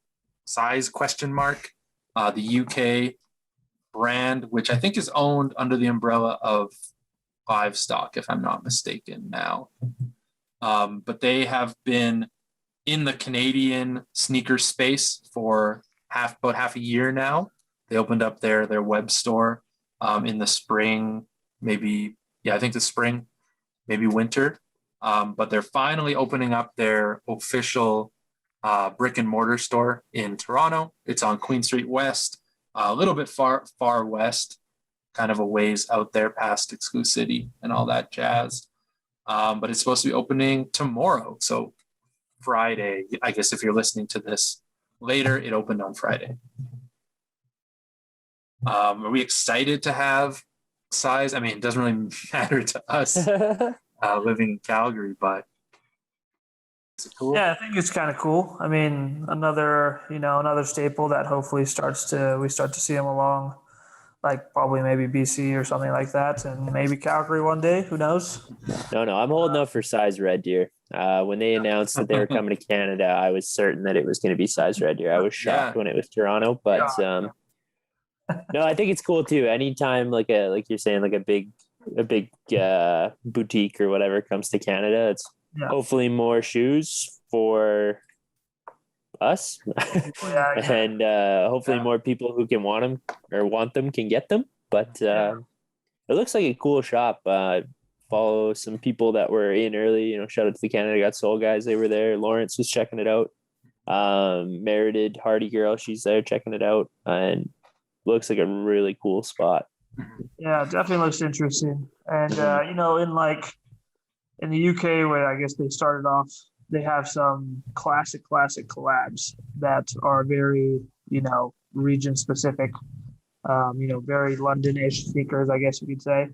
question mark, the UK brand, which I think is owned under the umbrella of Livestock, if I'm not mistaken now. But they have been in the Canadian sneaker space for about half a year now. They opened up their web store in the spring, I think the spring, maybe winter. But they're finally opening up their official brick and mortar store in Toronto. It's on Queen Street West, a little bit far west, kind of a ways out there past Exclusivity and all that jazz. But it's supposed to be opening tomorrow. So Friday, I guess if you're listening to this later, it opened on Friday. Are we excited to have size? I mean, it doesn't really matter to us living in Calgary, but is it cool? Yeah, I think it's kind of cool. I mean, another staple that hopefully we start to see them along, like probably maybe BC or something like that, and maybe Calgary one day. Who knows? No, I'm holding up for size Red Deer. When they announced that they were coming to Canada, I was certain that it was going to be size Red Deer. I was shocked when it was Toronto, but no, I think it's cool too. Anytime like you're saying, like a big boutique or whatever comes to Canada, it's hopefully more shoes for us, and hopefully more people who can want them can get them. But it looks like a cool shop. Follow some people that were in early. Shout out to the Canada Got Soul guys. They were there. Lawrence was checking it out. Merited Hardy girl, she's there checking it out, and looks like a really cool spot. Yeah, it definitely looks interesting. And in the UK, where I guess they started off, they have some classic collabs that are very, region specific, very Londonish sneakers, I guess you could say.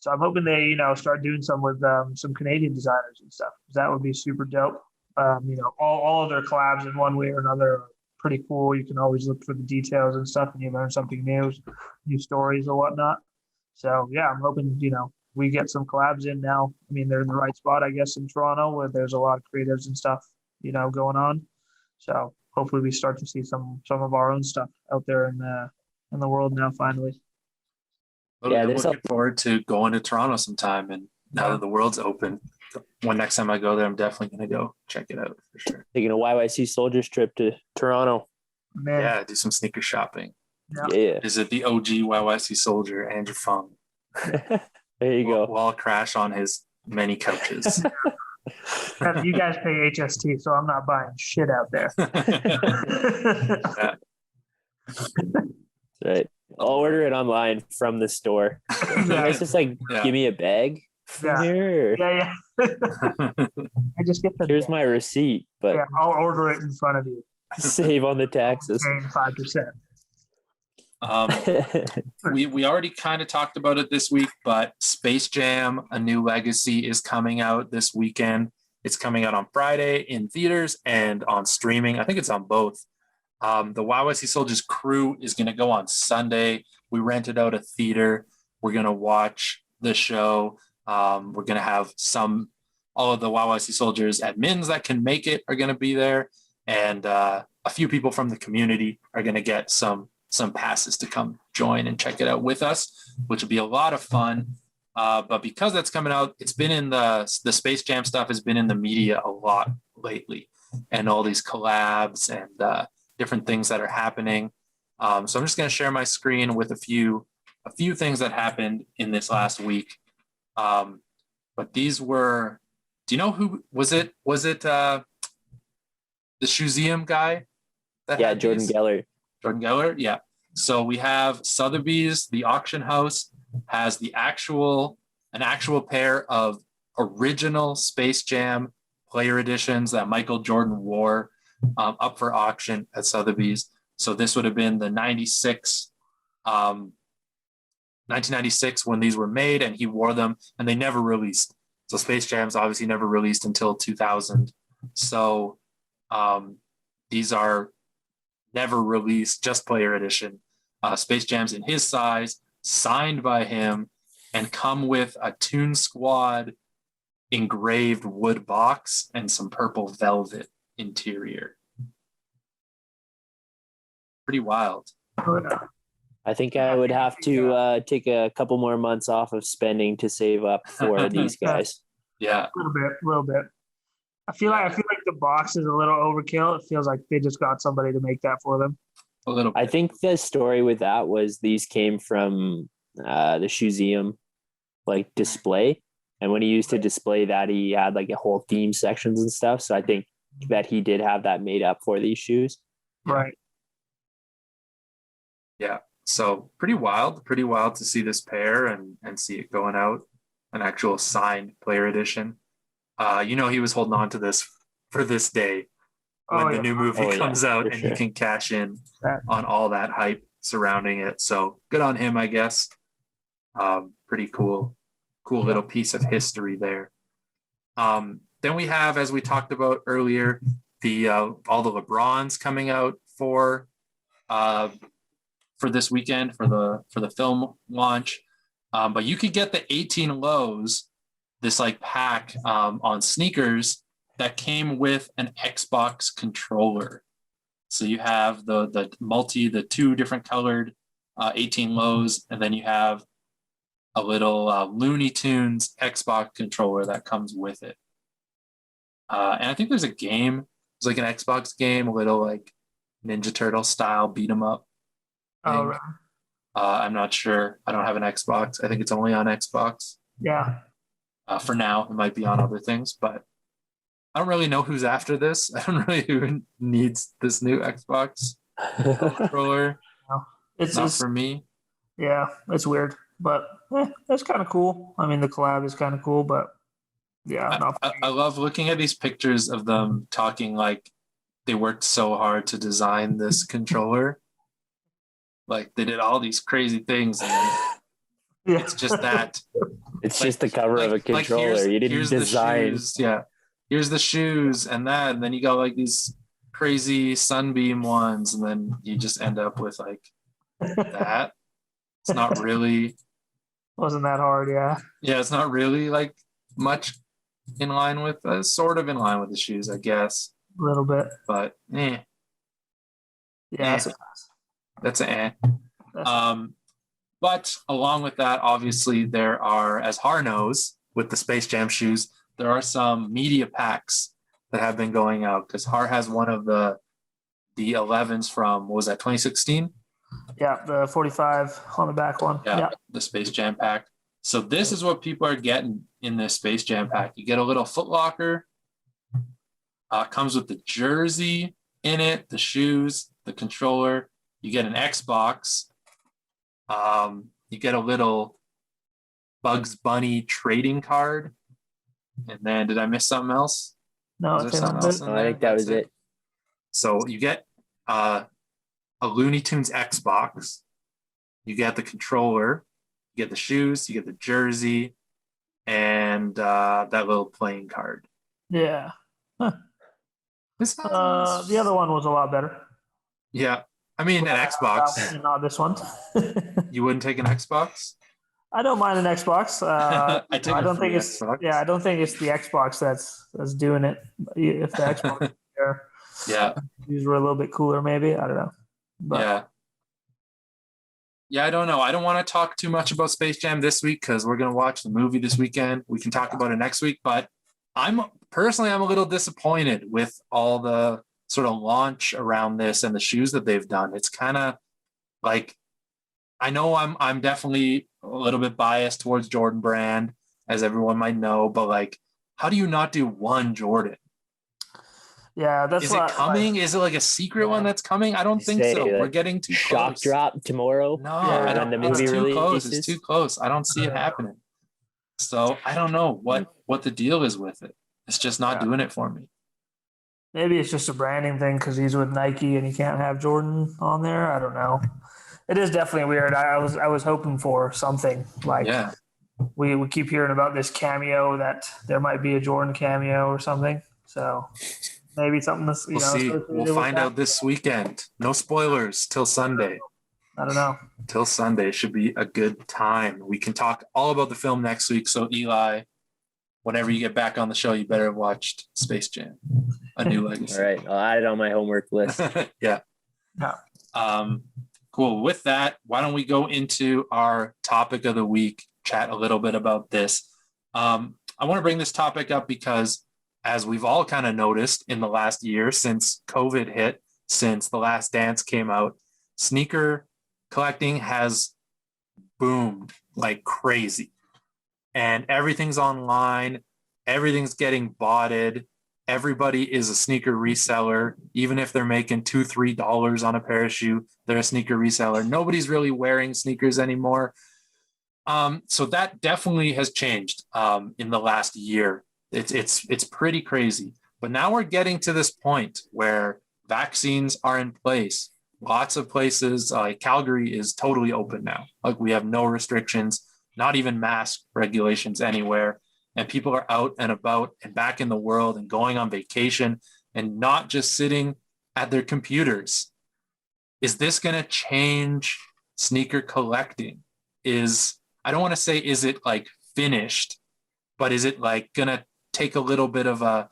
So I'm hoping they, start doing some with some Canadian designers and stuff. That would be super dope. All of their collabs in one way or another are pretty cool. You can always look for the details and stuff, and you learn something new stories or whatnot. So yeah, I'm hoping, we get some collabs in now. I mean, they're in the right spot, I guess, in Toronto, where there's a lot of creatives and stuff, going on. So hopefully we start to see some of our own stuff out there in the world now, finally. Yeah, I'm looking forward to going to Toronto sometime. And now that the world's open, next time I go there, I'm definitely going to go check it out for sure. Taking a YYC Soldiers trip to Toronto. Man. Yeah, do some sneaker shopping. Yeah. Visit the OG YYC Soldier, Andrew Fung. There you go. While crash on his many couches. You guys pay HST, so I'm not buying shit out there. Yeah. Right. I'll order it online from the store. You guys just give me a bag from here. Yeah. I just get the. Here's my receipt, but I'll order it in front of you. Save on the taxes. Paying 5%. We already kind of talked about it this week, but Space Jam: A New Legacy is coming out this weekend. It's coming out on Friday in theaters and on streaming. I think it's on both. The YYC Soldiers crew is going to go on Sunday. We rented out a theater. We're going to watch the show. We're going to have all of the YYC Soldiers admins that can make it are going to be there. And a few people from the community are going to get some passes to come join and check it out with us, which will be a lot of fun. But because that's coming out, it's been in the Space Jam stuff has been in the media a lot lately, and all these collabs and different things that are happening. So I'm just going to share my screen with a few things that happened in this last week. But these were, do you know who was it? Was it the Shoeseum guy? Jordan Geller. Jordan Geller, yeah. So we have Sotheby's, the auction house, has an actual pair of original Space Jam player editions that Michael Jordan wore up for auction at Sotheby's. So this would have been the 1996 when these were made, and he wore them, and they never released. So Space Jam's obviously never released until 2000. So these are never released, just player edition. Space Jam's in his size, signed by him, and come with a Toon Squad engraved wood box and some purple velvet interior. Pretty wild. I think I would have to take a couple more months off of spending to save up for these guys. Yeah, a little bit. I feel like the box is a little overkill. It feels like they just got somebody to make that for them. A little bit. I think the story with that was these came from the Shoeseum display, and when he used to display that, he had a whole theme sections and stuff. So I think that he did have that made up for these shoes. Right. Yeah. So pretty wild to see this pair and see it going out, an actual signed player edition. He was holding on to this for this day when the new movie comes out, and he can cash in on all that hype surrounding it. So good on him, I guess. Pretty cool little piece of history there. Then we have, as we talked about earlier, the all the LeBrons coming out for this weekend for the film launch. But you could get the 18 lows, this pack on sneakers that came with an Xbox controller. So you have the two different colored 18 lows, and then you have a little Looney Tunes Xbox controller that comes with it. And I think there's a game. It's an Xbox game, a little Ninja Turtle style beat 'em up. Oh, right. I'm not sure. I don't have an Xbox. I think it's only on Xbox. Yeah. For now, it might be on other things, but I don't really know who's after this. I don't really who needs this new Xbox controller. It's Not for me. Yeah, it's weird, but it's kind of cool. I mean, the collab is kind of cool, but yeah, not for me. I love looking at these pictures of them talking like they worked so hard to design this controller. Like they did all these crazy things, and then Yeah. it's just that. It's just the cover of a controller. You didn't design. The shoes. Yeah, here's the shoes and that, and then you got like these crazy sunbeam ones, and then you just end up with like that. It's not really. Wasn't that hard, yeah. Yeah, it's not really like much in line with, sort of in line with the shoes, I guess. A little bit. But Yeah, that's an But along with that, obviously there are, as Har knows, with the Space Jam shoes, there are some media packs that have been going out because Har has one of the 11s from, what was that, 2016? Yeah, the 45 on the back one. Yeah. The Space Jam pack. So this is what people are getting in this Space Jam pack. You get a little Foot Locker. Comes with the jersey in it, the shoes, the controller. You get an Xbox. You get a little Bugs Bunny trading card. And then, did I miss something else? No, Was there something else in I there? think that was it. So you get a Looney Tunes Xbox. You get the controller. You get the shoes. You get the jersey. And that little playing card. Yeah. This The other one was a lot better. Yeah. I mean, an Xbox. Not this one. You wouldn't take an Xbox? I don't mind an Xbox. I don't think it's Xbox. Yeah, I don't think it's the Xbox that's doing it. If the Xbox was there, Yeah. these were a little bit cooler, maybe. I don't know. But Yeah, I don't know. I don't want to talk too much about Space Jam this week because we're going to watch the movie this weekend. We can talk about it next week, but I'm a little disappointed with all the sort of launch around this and the shoes that they've done. It's kind of like, I know I'm definitely a little bit biased towards Jordan Brand, as everyone might know, but like, how do you not do one Jordan? yeah, that's Is it coming? Is it like a secret one that's coming? I don't think so. We're getting too shock close. drop tomorrow. No, I don't. When the It's movie too close. releases. It's too close. I don't see it happening. So I don't know what the deal is with it. It's just not doing it for me. Maybe it's just a branding thing because he's with Nike and he can't have Jordan on there. I don't know. It is definitely weird. I was hoping for something like we keep hearing about this cameo, that there might be a Jordan cameo or something. So maybe something that's We'll see. We'll find out this weekend. No spoilers till Sunday. I don't know. Till Sunday should be a good time. We can talk all about the film next week. So Eli, whenever you get back on the show, you better have watched Space Jam: A New Legacy. All right, I'll add it on my homework list. Yeah. Cool. With that, why don't we go into our topic of the week, chat a little bit about this. I want to bring this topic up because, as we've all kind of noticed in the last year since COVID hit, since The Last Dance came out, sneaker collecting has boomed like crazy. And everything's online. Everything's getting botted. Everybody is a sneaker reseller. Even if they're making $2-3 on a pair of shoe, they're a sneaker reseller. Nobody's really wearing sneakers anymore. So that definitely has changed in the last year. It's pretty crazy. But now we're getting to this point where vaccines are in place. Lots of places, like Calgary is totally open now. Like we have no restrictions, not even mask regulations anywhere. And people are out and about and back in the world and going on vacation and not just sitting at their computers. Is this going to change sneaker collecting? I don't want to say, is it like finished, but is it like going to take a little bit of a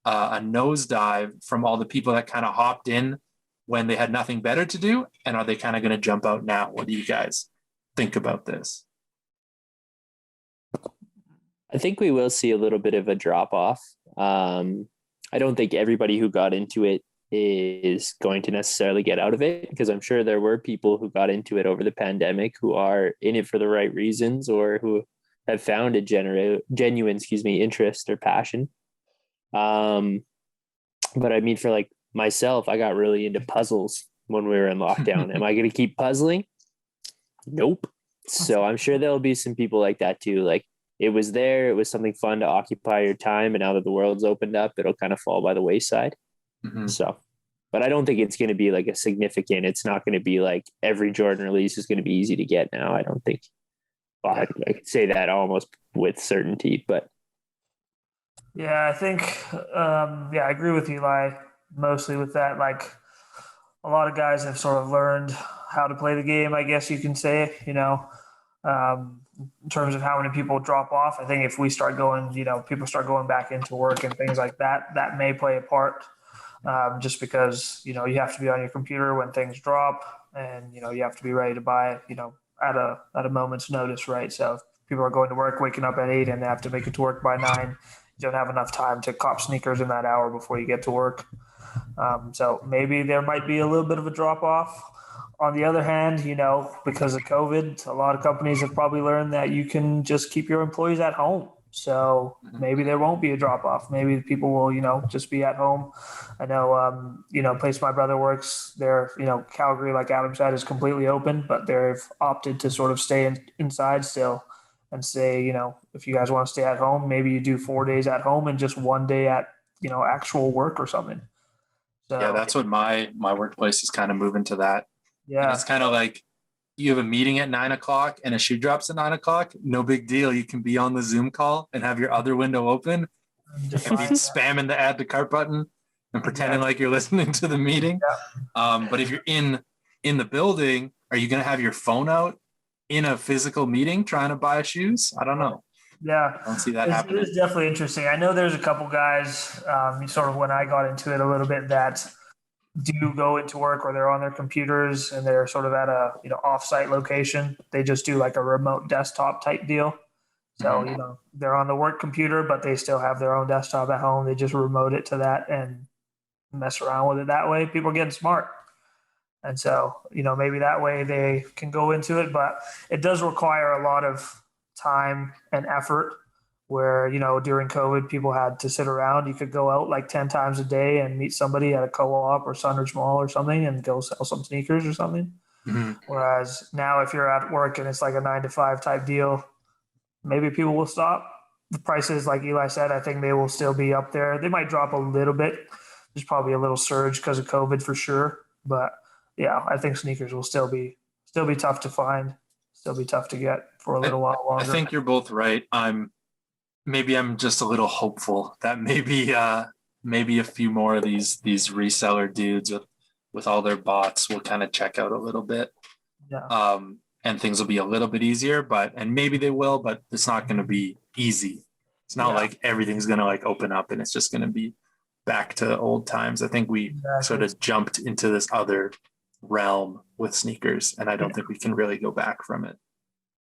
nosedive from all the people that kind of hopped in when they had nothing better to do? And are they kind of going to jump out now? What do you guys think about this? I think we will see a little bit of a drop off. I don't think everybody who got into it is going to necessarily get out of it, because I'm sure there were people who got into it over the pandemic who are in it for the right reasons or who have found a genuine interest or passion. But I mean, for like myself, I got really into puzzles when we were in lockdown. Am I going to keep puzzling? Nope. So I'm sure there'll be some people like that too. Like it was there, it was something fun to occupy your time. And now that the world's opened up, it'll kind of fall by the wayside. Mm-hmm. So, but I don't think it's going to be like it's not going to be like every Jordan release is going to be easy to get now. I don't think. Well, I could say that almost with certainty, but. Yeah, I think, I agree with Eli mostly with that. Like a lot of guys have sort of learned how to play the game, I guess you can say, in terms of how many people drop off. I think if we start going, people start going back into work and things like that, that may play a part. Just because, you have to be on your computer when things drop and, you have to be ready to buy, at a moment's notice, right? So if people are going to work, waking up at 8 and they have to make it to work by 9, you don't have enough time to cop sneakers in that hour before you get to work. So maybe there might be a little bit of a drop off. On the other hand, because of COVID, a lot of companies have probably learned that you can just keep your employees at home. So maybe there won't be a drop off. Maybe people will, just be at home. I know, place my brother works there, Calgary, like Adam said, is completely open, but they've opted to sort of stay inside still and say, if you guys want to stay at home, maybe you do 4 days at home and just 1 day at, actual work or something. So, yeah, that's what my workplace is kind of moving to that. Yeah. And it's kind of like you have a meeting at 9:00 and a shoe drops at 9:00. No big deal. You can be on the Zoom call and have your other window open and be spamming the add to cart button and pretending like you're listening to the meeting. Yeah. But if you're in the building, are you going to have your phone out in a physical meeting trying to buy shoes? I don't know. Yeah, I don't see that happening. It is definitely interesting. I know there's a couple guys, sort of when I got into it a little bit, that do go into work or they're on their computers and they're sort of at a offsite location. They just do like a remote desktop type deal. So they're on the work computer, but they still have their own desktop at home. They just remote it to that and mess around with it that way. People are getting smart. And so, maybe that way they can go into it, but it does require a lot of time and effort where, during COVID, people had to sit around. You could go out like 10 times a day and meet somebody at a co-op or Sunridge Mall or something and go sell some sneakers or something. Mm-hmm. Whereas now if you're at work and it's like a 9 to 5 type deal, maybe people will stop. The prices, like Eli said, I think they will still be up there. They might drop a little bit. There's probably a little surge because of COVID for sure. But yeah, I think sneakers will still be tough to find, still be tough to get for a little while longer. I think you're both right. I'm just a little hopeful that maybe a few more of these reseller dudes with all their bots will kind of check out a little bit. Yeah. And things will be a little bit easier, and maybe they will, but it's not going to be easy. It's not like everything's going to like open up and it's just going to be back to old times. I think we sort of jumped into this other realm with sneakers, and I don't think we can really go back from it.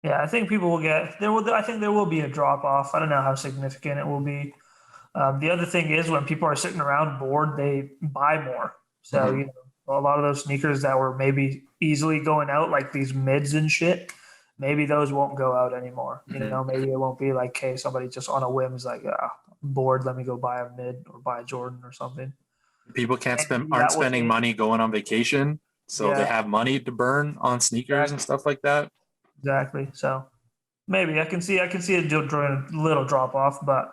Yeah, I think people will I think there will be a drop off. I don't know how significant it will be. The other thing is when people are sitting around bored, they buy more. So, a lot of those sneakers that were maybe easily going out, like these mids and shit, maybe those won't go out anymore. Maybe it won't be like, hey, somebody just on a whim is like, I'm bored, let me go buy a mid or buy a Jordan or something. People aren't spending money going on vacation, so they have money to burn on sneakers and stuff like that. Exactly. So maybe I can see it doing a little drop off, but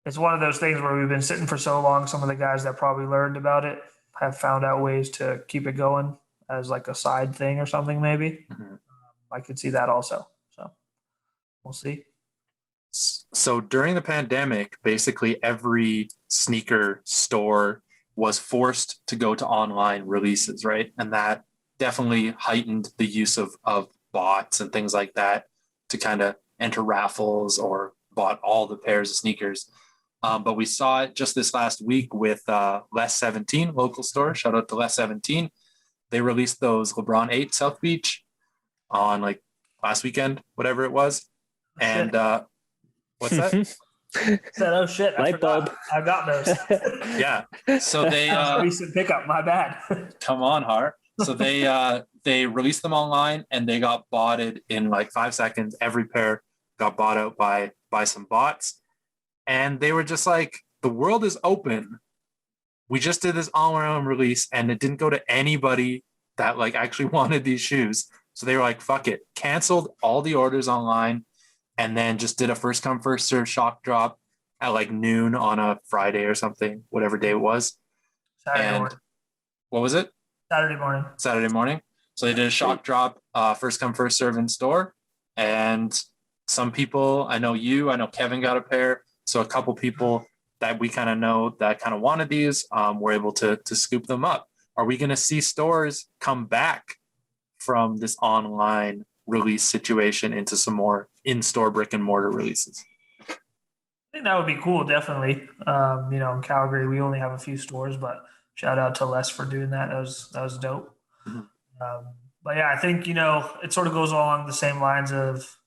it's one of those things where we've been sitting for so long. Some of the guys that probably learned about it have found out ways to keep it going as like a side thing or something. Maybe I could see that also. So we'll see. So during the pandemic, basically every sneaker store was forced to go to online releases, right? And that definitely heightened the use of bots and things like that to kind of enter raffles or bought all the pairs of sneakers. But we saw it just this last week with Less 17 local store. Shout out to Less 17. They released those LeBron 8 South Beach on like last weekend, whatever it was. And what's that? Said, oh shit, light bulb. I got those. Yeah. So they recent pickup. My bad. Come on, Har. So they released them online and they got botted in like 5 seconds. Every pair got bought out by some bots. And they were just like, the world is open. We just did this online release and it didn't go to anybody that like actually wanted these shoes. So they were like, fuck it, canceled all the orders online and then just did a first come, first serve shock drop at like noon on a Friday or something, whatever day it was. Saturday And morning. what was it? Saturday morning. So they did a shock drop, first come, first serve in store. And some people, I know Kevin got a pair. So a couple people that we kind of know that kind of wanted these were able to scoop them up. Are we going to see stores come back from this online release situation into some more in-store brick and mortar releases? I think that would be cool, definitely. In Calgary, we only have a few stores, but shout out to Les for doing that. That was dope. Mm-hmm. But yeah, I think, it sort of goes along the same lines of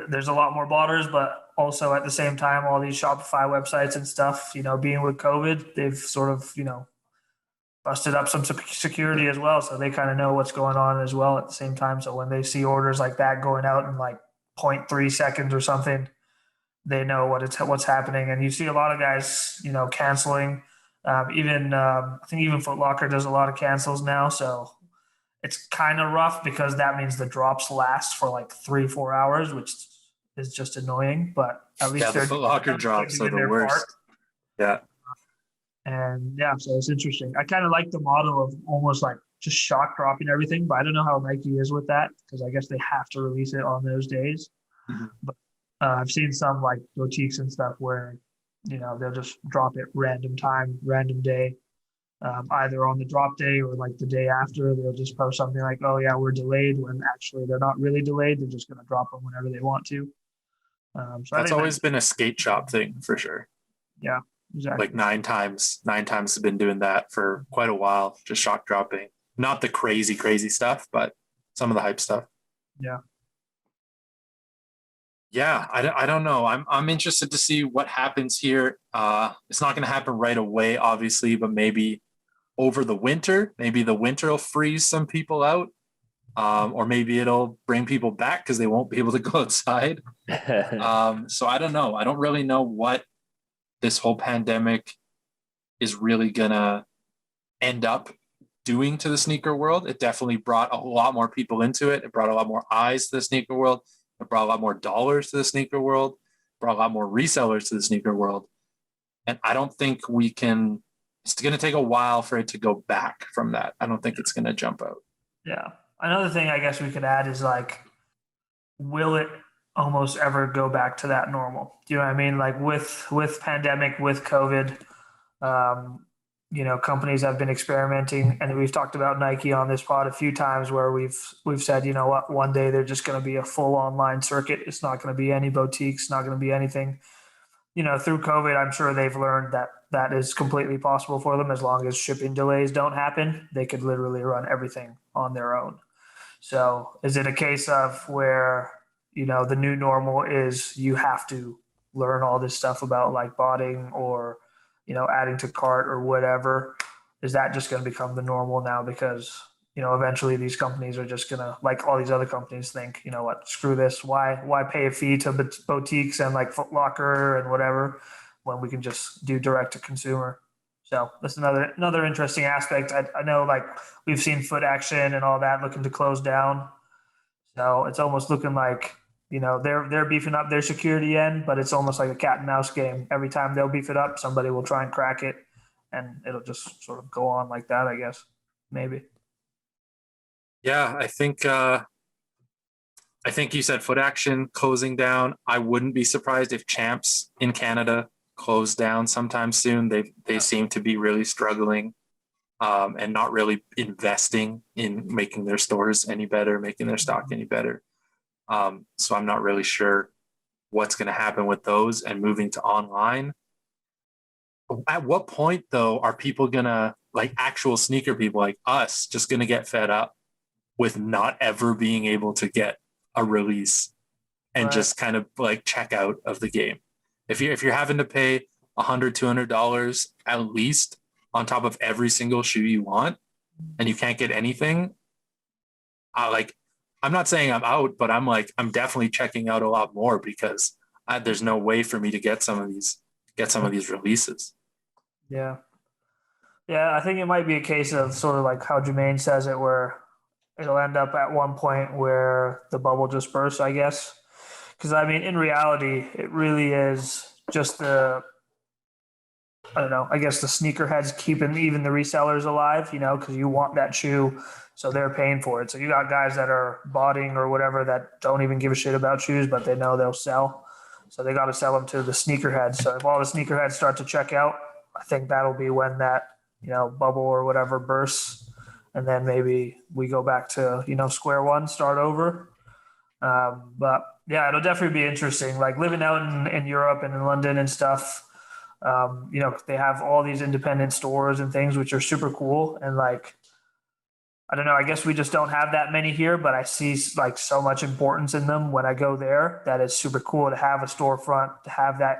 there's a lot more botters, but also at the same time, all these Shopify websites and stuff, being with COVID, they've sort of, busted up some security as well. So they kind of know what's going on as well at the same time. So when they see orders like that going out in like 0.3 seconds or something, they know what's happening. And you see a lot of guys, canceling. I think even Foot Locker does a lot of cancels now. So it's kind of rough because that means the drops last for like 3-4 hours, which is just annoying. But at least the Foot Locker drops are the worst. Part. Yeah. And yeah, so it's interesting. I kind of like the model of almost like just shock dropping everything, but I don't know how Nike is with that because I guess they have to release it on those days. Mm-hmm. But I've seen some like boutiques and stuff where, they'll just drop it random time, random day, either on the drop day or like the day after. They'll just post something like, oh yeah, we're delayed, when actually they're not really delayed. They're just going to drop them whenever they want to. So that's always been a skate shop thing for sure. Yeah. Exactly. Like nine times have been doing that for quite a while, just shock dropping. Not the crazy stuff, but some of the hype stuff. Yeah, I don't know. I'm interested to see what happens here. It's not going to happen right away, obviously, but maybe over the winter, maybe the winter will freeze some people out, or maybe it'll bring people back because they won't be able to go outside. So I don't know. I don't really know what this whole pandemic is really gonna end up doing to the sneaker world. It definitely brought a lot more people into it. It brought a lot more eyes to the sneaker world. It brought a lot more dollars to the sneaker world. It brought a lot more resellers to the sneaker world. And I don't think it's going to take a while for it to go back from that. I don't think it's going to jump out. Yeah. Another thing I guess we could add is like, will it almost ever go back to that normal? Do you know what I mean? Like with pandemic, with COVID, companies have been experimenting, and we've talked about Nike on this pod a few times where we've said, you know what, one day they're just going to be a full online circuit. It's not going to be any boutiques, not going to be anything. Through COVID, I'm sure they've learned that is completely possible for them as long as shipping delays don't happen. They could literally run everything on their own. So is it a case of where, the new normal is you have to learn all this stuff about like botting or, adding to cart or whatever? Is that just going to become the normal now? Because, eventually these companies are just going to, like all these other companies, think, you know what, screw this. Why pay a fee to boutiques and like Foot Locker and whatever when we can just do direct to consumer? So that's another interesting aspect. I know like we've seen Foot Action and all that looking to close down. So it's almost looking like, they're beefing up their security end, but it's almost like a cat and mouse game. Every time they'll beef it up, somebody will try and crack it, and it'll just sort of go on like that, I guess. Maybe. Yeah, I think you said Foot Action closing down. I wouldn't be surprised if Champs in Canada closed down sometime soon. They seem to be really struggling and not really investing in making their stores any better, making their stock any better. So I'm not really sure what's going to happen with those and moving to online. At what point, though, are people going to, like actual sneaker people like us, just going to get fed up with not ever being able to get a release and just kind of like check out of the game? If you're having to pay $100-$200 at least on top of every single shoe you want and you can't get anything, I'm not saying I'm out, but I'm definitely checking out a lot more because there's no way for me to get some of these get some of these releases. Yeah. Yeah, I think it might be a case of sort of like how Jermaine says it, where it'll end up at one point where the bubble just bursts, I guess. Because I mean, in reality, it really is just I don't know, I guess the sneakerheads keeping even the resellers alive, because you want that shoe, so they're paying for it. So you got guys that are botting or whatever that don't even give a shit about shoes, but they know they'll sell. So they got to sell them to the sneakerheads. So if all the sneakerheads start to check out, I think that'll be when that, bubble or whatever bursts. And then maybe we go back to, square one, start over. But yeah, it'll definitely be interesting. Like living out in Europe and in London and stuff, they have all these independent stores and things, which are super cool. And like, I don't know, I guess we just don't have that many here, but I see like so much importance in them when I go there that it's super cool to have a storefront, to have that,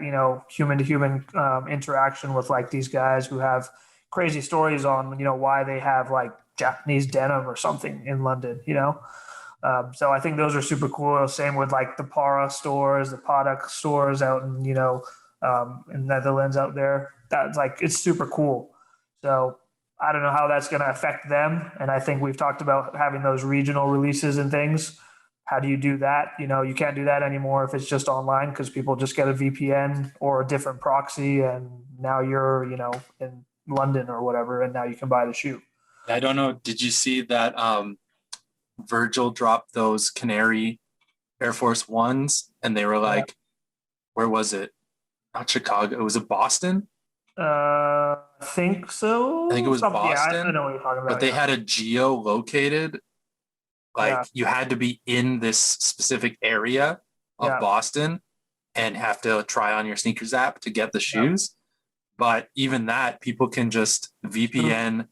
human to human interaction with like these guys who have crazy stories on, why they have like Japanese denim or something in London, So I think those are super cool. Same with like the Para stores, the Padak stores out in Netherlands out there. That's like, it's super cool. So I don't know how that's going to affect them. And I think we've talked about having those regional releases and things. How do you do that? You can't do that anymore if it's just online, because people just get a VPN or a different proxy. And now you're, in London or whatever, and now you can buy the shoe. I don't know. Did you see that Virgil dropped those Canary Air Force Ones, and they were like, where was it? Not Chicago. Was it Boston? I think so. I think it was Boston. Yeah, I know what you're talking about. But they had a geo-located, you had to be in this specific area of Boston and have to try on your sneakers app to get the shoes. But even that, people can just VPN,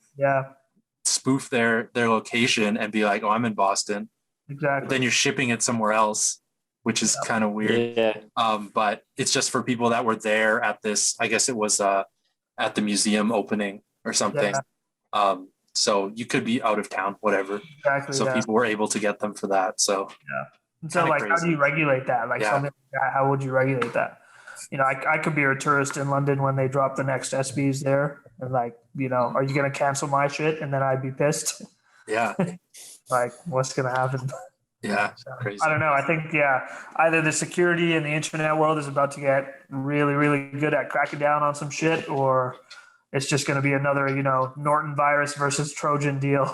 spoof their location and be like, oh, I'm in Boston. Exactly. But then you're shipping it somewhere else, which is kind of weird. Yeah. But it's just for people that were there at this, I guess it was at the museum opening or something. Yeah. So you could be out of town, whatever. Exactly. So people were able to get them for that. So so like, crazy. How do you regulate that? Like something like that, how would you regulate that? I could be a tourist in London when they drop the next SBs there, and like, are you going to cancel my shit? And then I'd be pissed. Yeah. Like, what's going to happen? Yeah. So, crazy. I don't know. I think, either the security in the internet world is about to get really, really good at cracking down on some shit, or it's just going to be another, Norton virus versus Trojan deal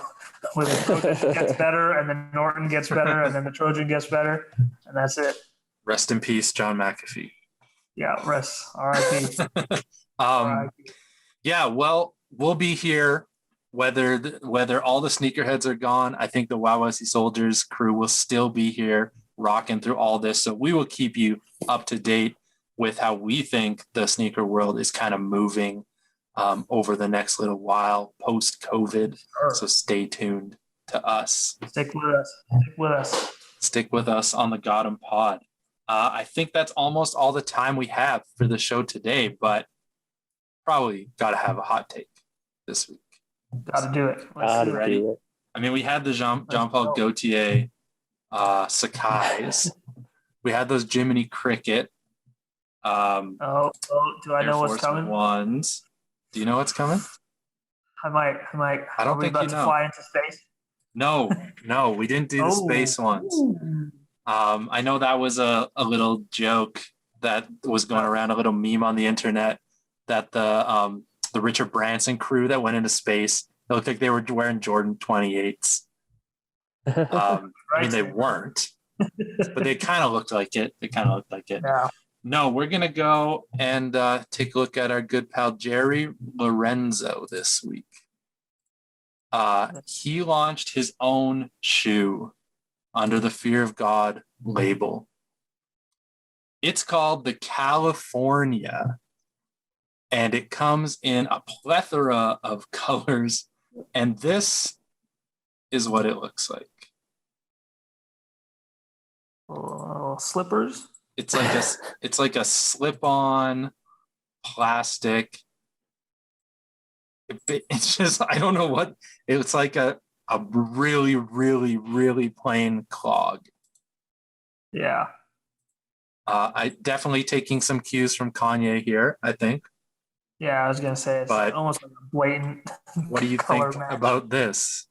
where the Trojan gets better and then Norton gets better and then the Trojan gets better. And that's it. Rest in peace, John McAfee. Yeah. Rest. R.I.P. Yeah. Well, we'll be here whether all the sneakerheads are gone. I think the YYCSOLEdiers crew will still be here rocking through all this. So we will keep you up to date with how we think the sneaker world is kind of moving over the next little while post-COVID. Sure. So stay tuned to us. Stick with us. Stick with us on the Gotham Pod. I think that's almost all the time we have for the show today, but probably got to have a hot take this week. Got to do it. Ready? I mean, we had the Jean-Paul Gaultier Sakai's. We had those Jiminy Cricket. Do I know what's coming? Ones. Do you know what's coming? I might. I don't think you know. Fly into space? No, we didn't do the space ones. I know that was a little joke that was going around, a little meme on the internet, that the Richard Branson crew that went into space, it looked like they were wearing Jordan 28s. I mean, they weren't, but they kind of looked like it. Yeah. No, we're going to go and take a look at our good pal Jerry Lorenzo this week. He launched his own shoe under the Fear of God label. It's called the California, and it comes in a plethora of colors, and this is what it looks like. Slippers? It's like a slip-on plastic. It's just, I don't know what, it's like a really, really, really plain clog. Yeah. I definitely taking some cues from Kanye here, I think. Yeah, I was gonna say it's But almost like a blatant what do you color think match. about this?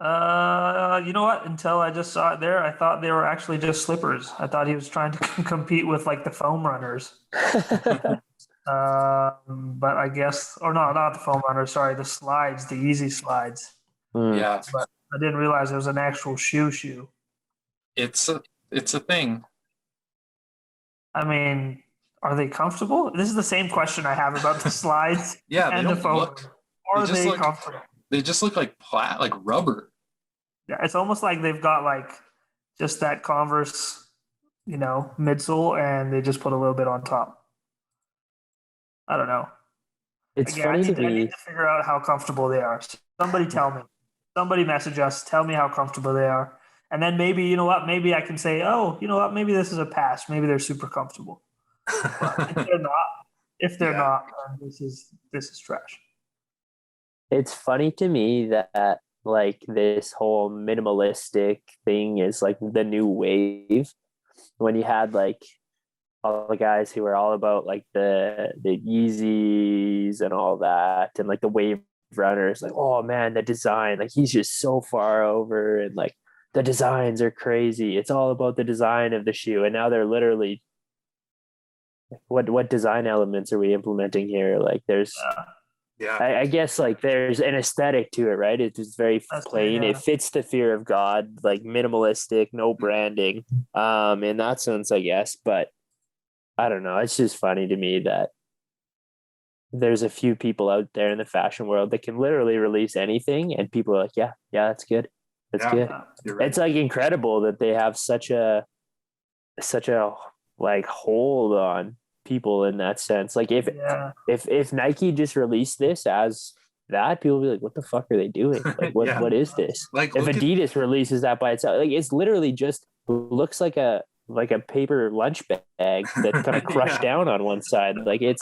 You know what? Until I just saw it there, I thought they were actually just slippers. I thought he was trying to compete with like the foam runners. But I guess, or no, not the foam runners. Sorry, the slides, the easy slides. Mm. Yeah, But I didn't realize it was an actual shoe. it's a thing. I mean, are they comfortable? This is the same question I have about the slides Yeah, they and the don't foam. look. Are just they look- comfortable? They just look like like rubber. Yeah, it's almost like they've got like just that Converse, midsole, and they just put a little bit on top. I don't know. It's Again, funny to I need me. to figure out how comfortable they are. Somebody tell me. Somebody message us. Tell me how comfortable they are. And then maybe, you know what? Maybe I can say, oh, you know what? Maybe this is a pass. Maybe they're super comfortable. But if they're Yeah. not, then this is trash. It's funny to me that like this whole minimalistic thing is like the new wave. When you had like all the guys who were all about like the Yeezys and all that, and like the wave runners, like, oh man, the design, like he's just so far over, and like the designs are crazy. It's all about the design of the shoe. And now they're literally, what design elements are we implementing here? Like there's Yeah. I guess like there's an aesthetic to it, right? It's just very That's plain. yeah. It fits the fear of God, like minimalistic, no branding. In that sense, I guess. But I don't know. It's just funny to me that there's a few people out there in the fashion world that can literally release anything, and people are like, yeah, that's good. That's good. You're right. It's like incredible that they have such a like hold on people in that sense. Like if Nike just released this as that, people will be like, what the fuck are they doing? Like what is this? Like If Adidas releases that by itself, like it's literally just looks like a paper lunch bag that's kind of crushed down on one side. Like it's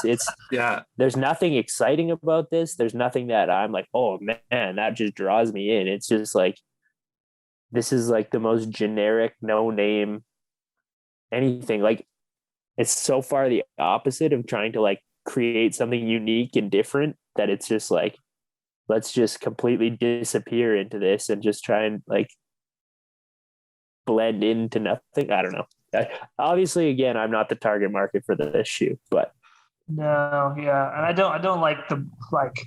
there's nothing exciting about this. There's nothing that I'm like, oh man, that just draws me in. It's just like, this is like the most generic, no name anything. Like it's so far the opposite of trying to like create something unique and different, that it's just like, let's just completely disappear into this and just try and like blend into nothing. I don't know. Obviously, again, I'm not the target market for this shoe, but no, yeah, and I don't like the like.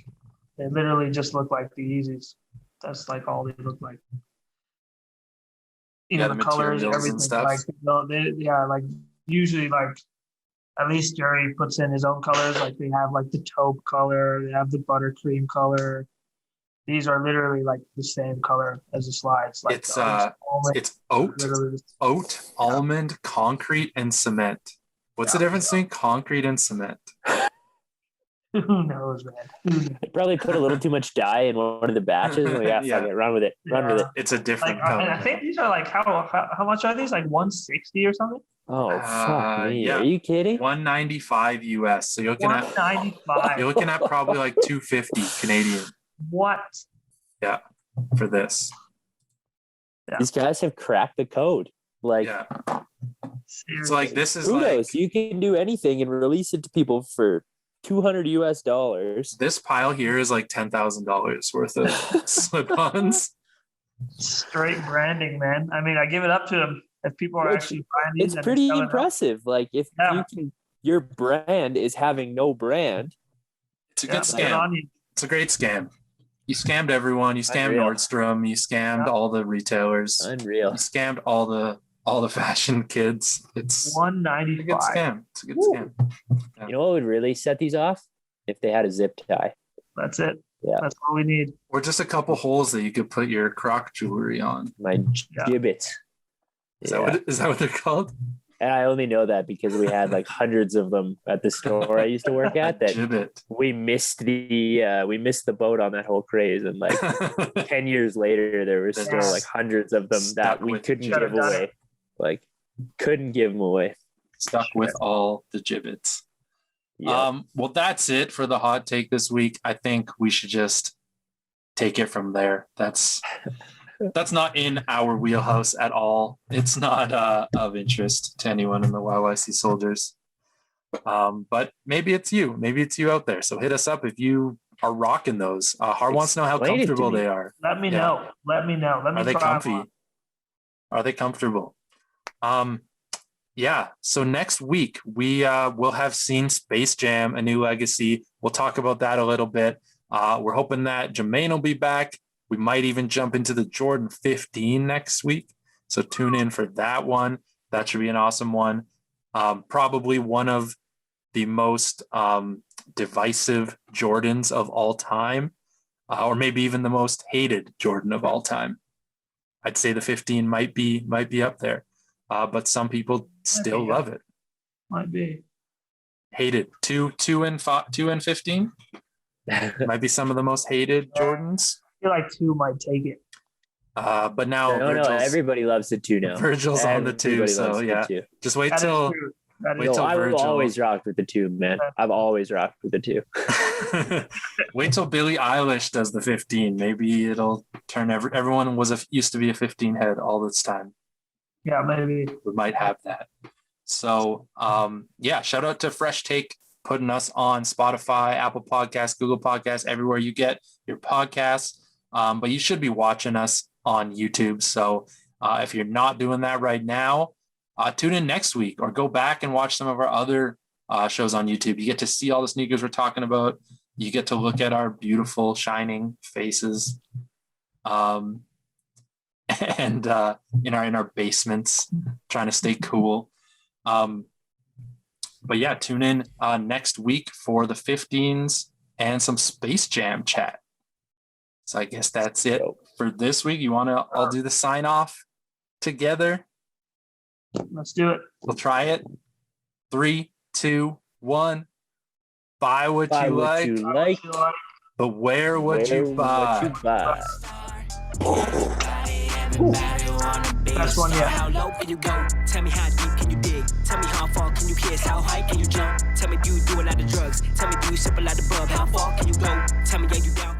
They literally just look like the Yeezys. That's like all they look like. The colors, everything. And stuff. Like like usually like at least Jerry puts in his own colors. Like they have like the taupe color, they have the buttercream color. These are literally like the same color as the slides. Like it's oat, almond, concrete, and cement. What's the difference between concrete and cement? Who knows, man? They probably put a little too much dye in one of the batches. Fuck it, run with it. It's a different color. And I think these are like how much are these? Like 160 or something? Oh fuck me! Yeah. Are you kidding? 195 US. So you're looking at 195. You're looking at probably like 250 Canadian. What? Yeah, for this. Yeah. These guys have cracked the code. Like, it's like this is kudos. You can do anything and release it to people for $200 US. This pile here is like $10,000 worth of slip-ons. Straight branding, man. I mean, I give it up to them. If people are actually buying these, it's pretty impressive. Like if you can, your brand is having no brand. It's a good scam. It's a great scam. You scammed everyone. You scammed Nordstrom. You scammed all the retailers. Unreal. You scammed all the fashion kids. It's $195. It's a good scam. It's a good scam. Yeah. You know what would really set these off? If they had a zip tie. That's it. Yeah. That's all we need. Or just a couple holes that you could put your croc jewelry on. My gibbet. Is that what they're called? And I only know that because we had like hundreds of them at the store I used to work at. That gibbet. We missed the boat on that whole craze, and like 10 years later, there were still like hundreds of them that we couldn't give away. Like couldn't give them away. Stuck with all the gibbets. Yep. Well, that's it for the hot take this week. I think we should just take it from there. That's that's not in our wheelhouse at all. It's not of interest to anyone in the YYC Soldiers. But maybe it's you. Maybe it's you out there. So hit us up if you are rocking those. Har wants to know how Explain it to comfortable me. they are. Let me know. Let me know. Let me Are they try comfy? one. Are they comfortable? Yeah. So next week we will have seen Space Jam: A New Legacy. We'll talk about that a little bit. We're hoping that Jermaine will be back. We might even jump into the Jordan 15 next week. So tune in for that one. That should be an awesome one. Probably one of the most divisive Jordans of all time, or maybe even the most hated Jordan of all time. I'd say the 15 might be up there, but some people still love it. Might be. Hated. 2 and 15 might be some of the most hated Jordans. I feel like 2 might take it. But now No, everybody loves the 2 now. Virgil's on the 2, Everybody so loves the yeah. 2. Just wait That is till true. That is wait No, till I've Virgil. always rocked with the 2, man. I've always rocked with the 2. Wait till Billie Eilish does the 15. Maybe it'll turn everyone used to be a 15 head all this time. Yeah, maybe. We might have that. So yeah, shout out to Fresh Take putting us on Spotify, Apple Podcasts, Google Podcasts, everywhere you get your podcasts. But you should be watching us on YouTube. So if you're not doing that right now, tune in next week or go back and watch some of our other shows on YouTube. You get to see all the sneakers we're talking about. You get to look at our beautiful, shining faces, and in our basements, trying to stay cool. But yeah, tune in next week for the 15s and some Space Jam chat. So I guess that's it for this week. You want to all do the sign off together? Let's do it. We'll try it. 3, 2, 1. Buy what you like, but wear what you buy. Best one yet. How low can you go? Tell me how deep can you dig? Tell me how far can you kiss? How high can you jump? Tell me do you do a lot of drugs? Tell me do you sip a lot of bub? How far can you go? Tell me are you down?